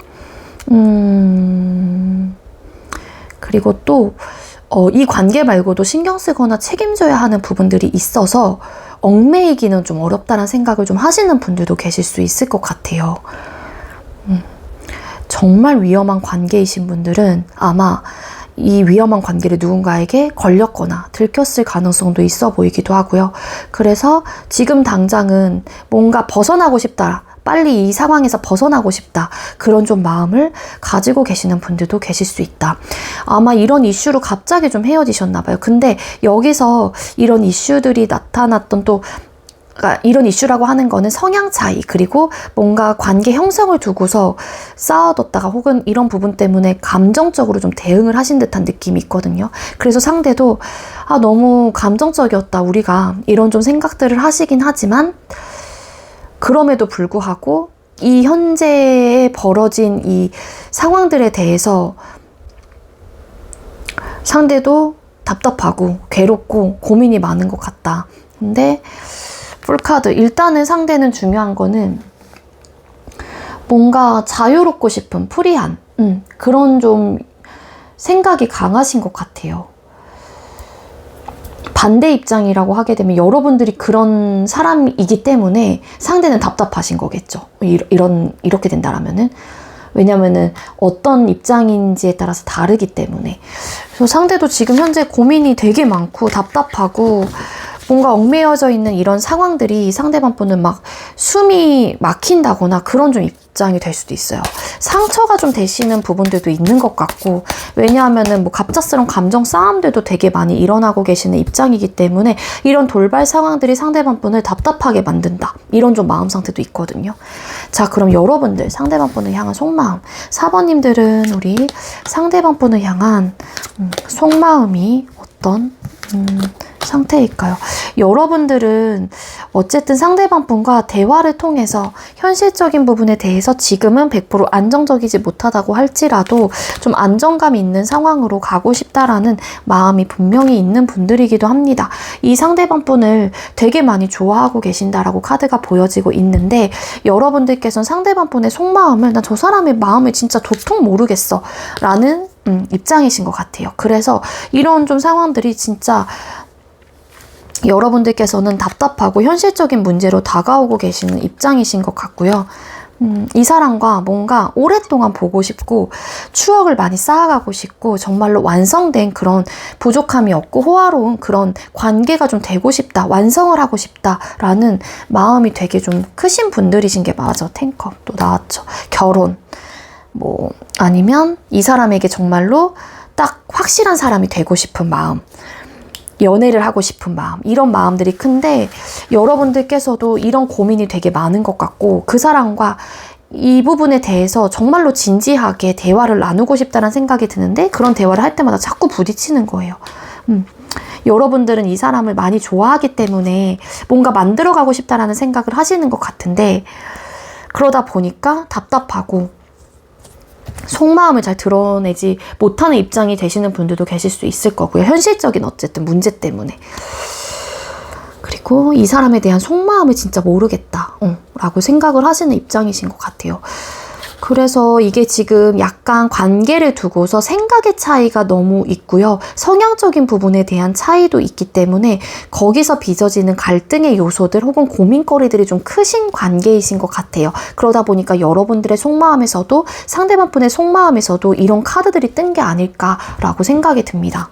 또 이 관계 말고도 신경 쓰거나 책임져야 하는 부분들이 있어서 얽매이기는 좀 어렵다는 생각을 좀 하시는 분들도 계실 수 있을 것 같아요. 정말 위험한 관계이신 분들은 아마 이 위험한 관계를 누군가에게 걸렸거나 들켰을 가능성도 있어 보이기도 하고요. 그래서 지금 당장은 뭔가 벗어나고 싶다. 빨리 이 상황에서 벗어나고 싶다. 그런 좀 마음을 가지고 계시는 분들도 계실 수 있다. 아마 이런 이슈로 갑자기 좀 헤어지셨나 봐요. 근데 여기서 이런 이슈들이 나타났던 또 이런 이슈라고 하는 거는 성향 차이 그리고 뭔가 관계 형성을 두고서 쌓아뒀다가 혹은 이런 부분 때문에 감정적으로 좀 대응을 하신 듯한 느낌이 있거든요. 그래서 상대도 너무 감정적이었다 우리가 이런 좀 생각들을 하시긴 하지만 그럼에도 불구하고 이 현재에 벌어진 이 상황들에 대해서 상대도 답답하고 괴롭고 고민이 많은 것 같다. 근데 풀카드, 일단은 상대는 중요한 거는 뭔가 자유롭고 싶은 프리한 그런 좀 생각이 강하신 것 같아요. 반대 입장이라고 하게 되면 여러분들이 그런 사람이기 때문에 상대는 답답하신 거겠죠. 이렇게 된다라면은. 왜냐면은 어떤 입장인지에 따라서 다르기 때문에. 그래서 상대도 지금 현재 고민이 되게 많고 답답하고 뭔가 얽매여져 있는 이런 상황들이 상대방 분은 막 숨이 막힌다거나 그런 좀 입장이 될 수도 있어요. 상처가 좀 되시는 부분들도 있는 것 같고, 왜냐하면은 뭐 갑작스러운 감정 싸움들도 되게 많이 일어나고 계시는 입장이기 때문에 이런 돌발 상황들이 상대방 분을 답답하게 만든다. 이런 좀 마음 상태도 있거든요. 자, 그럼 여러분들 상대방 분을 향한 속마음. 4번님들은 우리 상대방 분을 향한 속마음이 어떤 상태일까요? 여러분들은 어쨌든 상대방 분과 대화를 통해서 현실적인 부분에 대해서 지금은 100% 안정적이지 못하다고 할지라도 좀 안정감 있는 상황으로 가고 싶다라는 마음이 분명히 있는 분들이기도 합니다. 이 상대방 분을 되게 많이 좋아하고 계신다라고 카드가 보여지고 있는데 여러분들께서는 상대방 분의 속마음을 난 저 사람의 마음을 진짜 도통 모르겠어 라는 입장이신 것 같아요. 그래서 이런 좀 상황들이 진짜 여러분들께서는 답답하고 현실적인 문제로 다가오고 계시는 입장이신 것 같고요. 이 사람과 뭔가 오랫동안 보고 싶고 추억을 많이 쌓아가고 싶고 정말로 완성된 그런 부족함이 없고 호화로운 그런 관계가 좀 되고 싶다, 완성을 하고 싶다라는 마음이 되게 좀 크신 분들이신 게 맞아. 텐컵 또 나왔죠. 결혼 뭐 아니면 이 사람에게 정말로 딱 확실한 사람이 되고 싶은 마음, 연애를 하고 싶은 마음, 이런 마음들이 큰데 여러분들께서도 이런 고민이 되게 많은 것 같고 그 사람과 이 부분에 대해서 정말로 진지하게 대화를 나누고 싶다는 생각이 드는데 그런 대화를 할 때마다 자꾸 부딪히는 거예요. 여러분들은 이 사람을 많이 좋아하기 때문에 뭔가 만들어가고 싶다라는 생각을 하시는 것 같은데 그러다 보니까 답답하고 속마음을 잘 드러내지 못하는 입장이 되시는 분들도 계실 수 있을 거고요. 현실적인 어쨌든 문제 때문에. 그리고 이 사람에 대한 속마음을 진짜 모르겠다 라고 생각을 하시는 입장이신 것 같아요. 그래서 이게 지금 약간 관계를 두고서 생각의 차이가 너무 있고요. 성향적인 부분에 대한 차이도 있기 때문에 거기서 빚어지는 갈등의 요소들 혹은 고민거리들이 좀 크신 관계이신 것 같아요. 그러다 보니까 여러분들의 속마음에서도 상대방 분의 속마음에서도 이런 카드들이 뜬 게 아닐까라고 생각이 듭니다.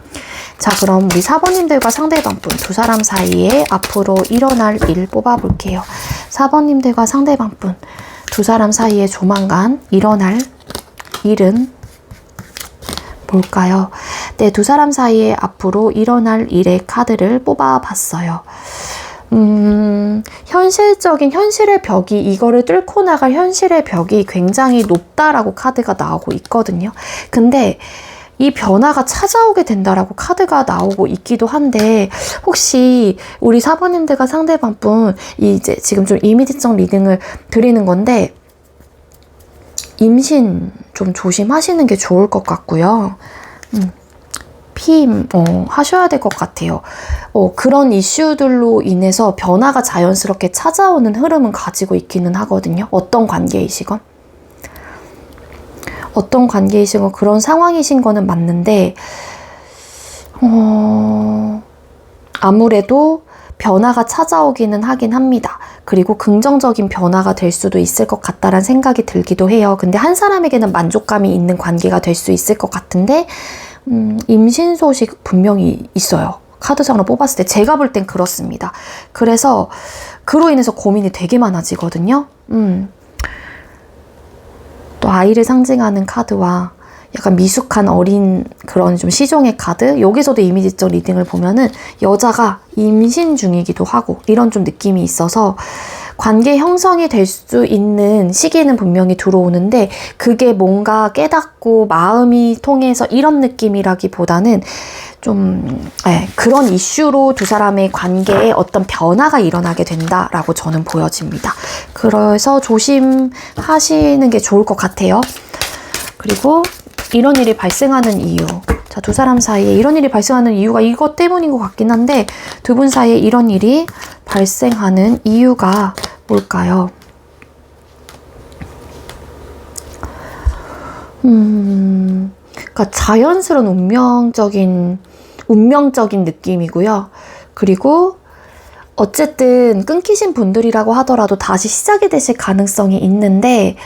자, 그럼 우리 4번님들과 상대방 분 두 사람 사이에 앞으로 일어날 일 뽑아볼게요. 4번님들과 상대방 분 두 사람 사이에 조만간 일어날 일은 뭘까요? 네, 두 사람 사이에 앞으로 일어날 일의 카드를 뽑아봤어요. 현실의 벽이, 이거를 뚫고 나갈 현실의 벽이 굉장히 높다라고 카드가 나오고 있거든요. 근데 이 변화가 찾아오게 된다라고 카드가 나오고 있기도 한데, 혹시 우리 4번님들과 상대방 분, 이제 지금 좀 이미지적 리딩을 드리는 건데, 임신 좀 조심하시는 게 좋을 것 같고요. 피임 하셔야 될 것 같아요. 그런 이슈들로 인해서 변화가 자연스럽게 찾아오는 흐름은 가지고 있기는 하거든요. 어떤 관계이시건 그런 상황이신 거는 맞는데, 아무래도 변화가 찾아오기는 하긴 합니다. 그리고 긍정적인 변화가 될 수도 있을 것 같다라는 생각이 들기도 해요. 근데 한 사람에게는 만족감이 있는 관계가 될 수 있을 것 같은데, 임신 소식 분명히 있어요. 카드상으로 뽑았을 때 제가 볼 땐 그렇습니다. 그래서 그로 인해서 고민이 되게 많아지거든요. 또 아이를 상징하는 카드와 약간 미숙한 어린 그런 좀 시종의 카드, 여기서도 이미지적 리딩을 보면은 여자가 임신 중이기도 하고 이런 좀 느낌이 있어서 관계 형성이 될 수 있는 시기는 분명히 들어오는데, 그게 뭔가 깨닫고 마음이 통해서 이런 느낌이라기보다는 좀 그런 이슈로 두 사람의 관계에 어떤 변화가 일어나게 된다라고 저는 보여집니다. 그래서 조심하시는 게 좋을 것 같아요. 그리고 이런 일이 발생하는 이유, 자, 두 사람 사이에 이런 일이 발생하는 이유가 이것 때문인 것 같긴 한데, 두 분 사이에 이런 일이 발생하는 이유가 뭘까요? 그러니까 자연스러운 운명적인 느낌이고요. 그리고 어쨌든 끊기신 분들이라고 하더라도 다시 시작이 되실 가능성이 있는데,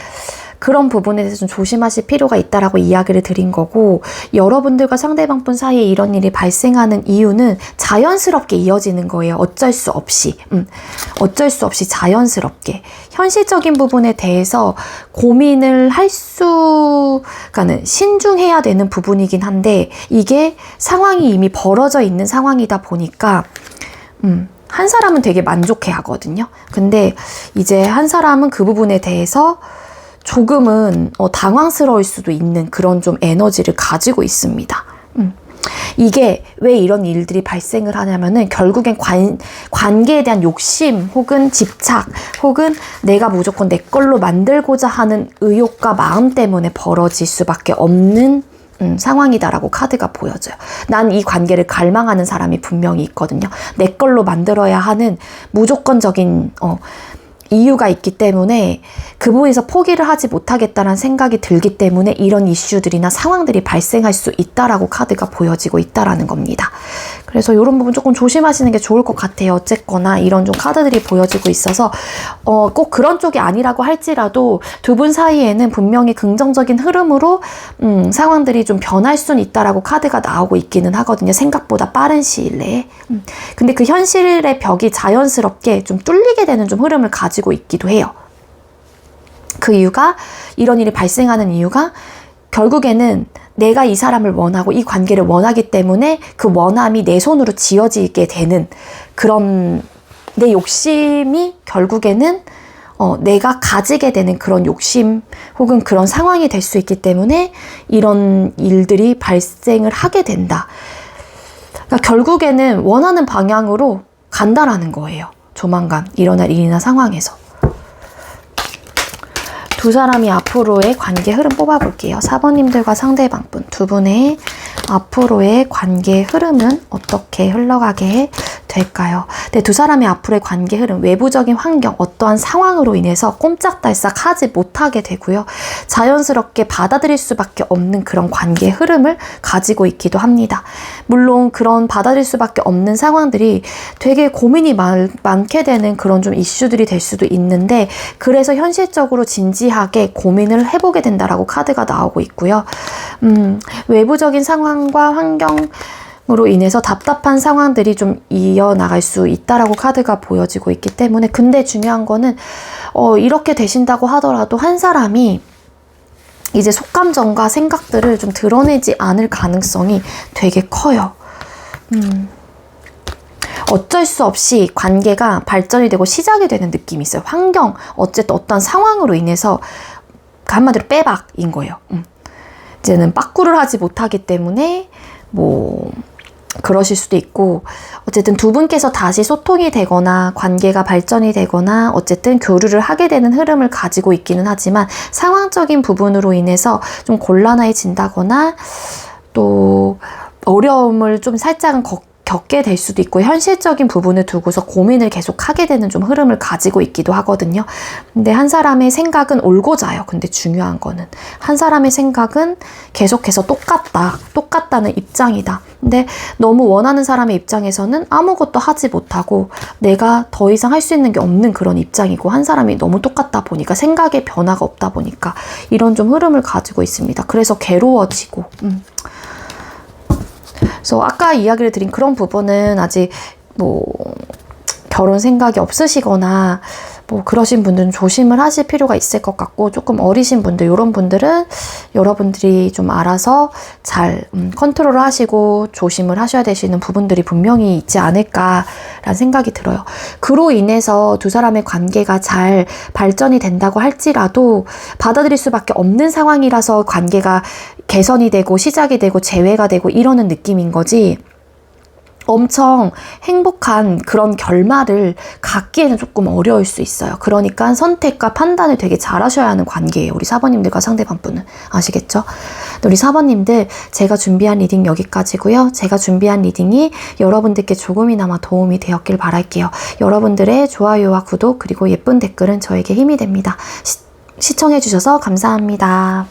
그런 부분에 대해서 좀 조심하실 필요가 있다라고 이야기를 드린 거고, 여러분들과 상대방 분 사이에 이런 일이 발생하는 이유는 자연스럽게 이어지는 거예요. 어쩔 수 없이 자연스럽게 현실적인 부분에 대해서 고민을 그러니까는 신중해야 되는 부분이긴 한데, 이게 상황이 이미 벌어져 있는 상황이다 보니까 한 사람은 되게 만족해 하거든요. 근데 이제 한 사람은 그 부분에 대해서 조금은 당황스러울 수도 있는 그런 좀 에너지를 가지고 있습니다. 이게 왜 이런 일들이 발생을 하냐면은 결국엔 관계에 대한 욕심 혹은 집착 혹은 내가 무조건 내 걸로 만들고자 하는 의욕과 마음 때문에 벌어질 수밖에 없는 상황이다라고 카드가 보여져요. 난 이 관계를 갈망하는 사람이 분명히 있거든요. 내 걸로 만들어야 하는 무조건적인 이유가 있기 때문에 그 부분에서 포기를 하지 못하겠다는 생각이 들기 때문에 이런 이슈들이나 상황들이 발생할 수 있다라고 카드가 보여지고 있다라는 겁니다. 그래서 이런 부분 조금 조심하시는 게 좋을 것 같아요. 어쨌거나 이런 좀 카드들이 보여지고 있어서 꼭 그런 쪽이 아니라고 할지라도 두 분 사이에는 분명히 긍정적인 흐름으로 상황들이 좀 변할 수는 있다라고 카드가 나오고 있기는 하거든요. 생각보다 빠른 시일 내에. 근데 그 현실의 벽이 자연스럽게 좀 뚫리게 되는 좀 흐름을 가지고 있기도 해요. 그 이유가, 이런 일이 발생하는 이유가 결국에는 내가 이 사람을 원하고 이 관계를 원하기 때문에 그 원함이 내 손으로 지어지게 되는 그런 내 욕심이 결국에는 내가 가지게 되는 그런 욕심 혹은 그런 상황이 될 수 있기 때문에 이런 일들이 발생을 하게 된다. 그러니까 결국에는 원하는 방향으로 간다라는 거예요. 조만간 일어날 일이나 상황에서. 두 사람이 앞으로의 관계 흐름 뽑아볼게요. 4번님들과 상대방 분 두 분의 앞으로의 관계 흐름은 어떻게 흘러가게 될까요? 근데 두 사람의 앞으로의 관계 흐름, 외부적인 환경, 어떠한 상황으로 인해서 꼼짝달싹 하지 못하게 되고요. 자연스럽게 받아들일 수밖에 없는 그런 관계 흐름을 가지고 있기도 합니다. 물론 그런 받아들일 수밖에 없는 상황들이 되게 고민이 많게 되는 그런 좀 이슈들이 될 수도 있는데, 그래서 현실적으로 진지하게 고민을 해보게 된다라고 카드가 나오고 있고요. 외부적인 상황과 환경으로 인해서 답답한 상황들이 좀 이어나갈 수 있다라고 카드가 보여지고 있기 때문에, 근데 중요한 거는 이렇게 되신다고 하더라도 한 사람이 이제 속감정과 생각들을 좀 드러내지 않을 가능성이 되게 커요. 어쩔 수 없이 관계가 발전이 되고 시작이 되는 느낌이 있어요. 환경, 어쨌든 어떤 상황으로 인해서 한마디로 빼박인 거예요. 이제는 빠꾸를 하지 못하기 때문에 그러실 수도 있고, 어쨌든 두 분께서 다시 소통이 되거나 관계가 발전이 되거나 어쨌든 교류를 하게 되는 흐름을 가지고 있기는 하지만, 상황적인 부분으로 인해서 좀 곤란해진다거나 또 어려움을 좀 살짝은 겪게 될 수도 있고, 현실적인 부분을 두고서 고민을 계속 하게 되는 좀 흐름을 가지고 있기도 하거든요. 근데 한 사람의 생각은 올고자요. 근데 중요한 거는 한 사람의 생각은 계속해서 똑같다는 입장이다. 근데 너무 원하는 사람의 입장에서는 아무것도 하지 못하고 내가 더 이상 할 수 있는 게 없는 그런 입장이고, 한 사람이 너무 똑같다 보니까 생각에 변화가 없다 보니까 이런 좀 흐름을 가지고 있습니다. 그래서 괴로워지고 그래서 아까 이야기를 드린 그런 부분은 아직 결혼 생각이 없으시거나 그러신 분들은 조심을 하실 필요가 있을 것 같고, 조금 어리신 분들, 이런 분들은 여러분들이 좀 알아서 잘 컨트롤을 하시고 조심을 하셔야 되시는 부분들이 분명히 있지 않을까라는 생각이 들어요. 그로 인해서 두 사람의 관계가 잘 발전이 된다고 할지라도 받아들일 수밖에 없는 상황이라서 관계가 개선이 되고 시작이 되고 재회가 되고 이러는 느낌인 거지, 엄청 행복한 그런 결말을 갖기에는 조금 어려울 수 있어요. 그러니까 선택과 판단을 되게 잘 하셔야 하는 관계예요. 우리 4번님들과 상대방분은. 아시겠죠? 우리 4번님들, 제가 준비한 리딩 여기까지고요. 제가 준비한 리딩이 여러분들께 조금이나마 도움이 되었길 바랄게요. 여러분들의 좋아요와 구독 그리고 예쁜 댓글은 저에게 힘이 됩니다. 시청해주셔서 감사합니다.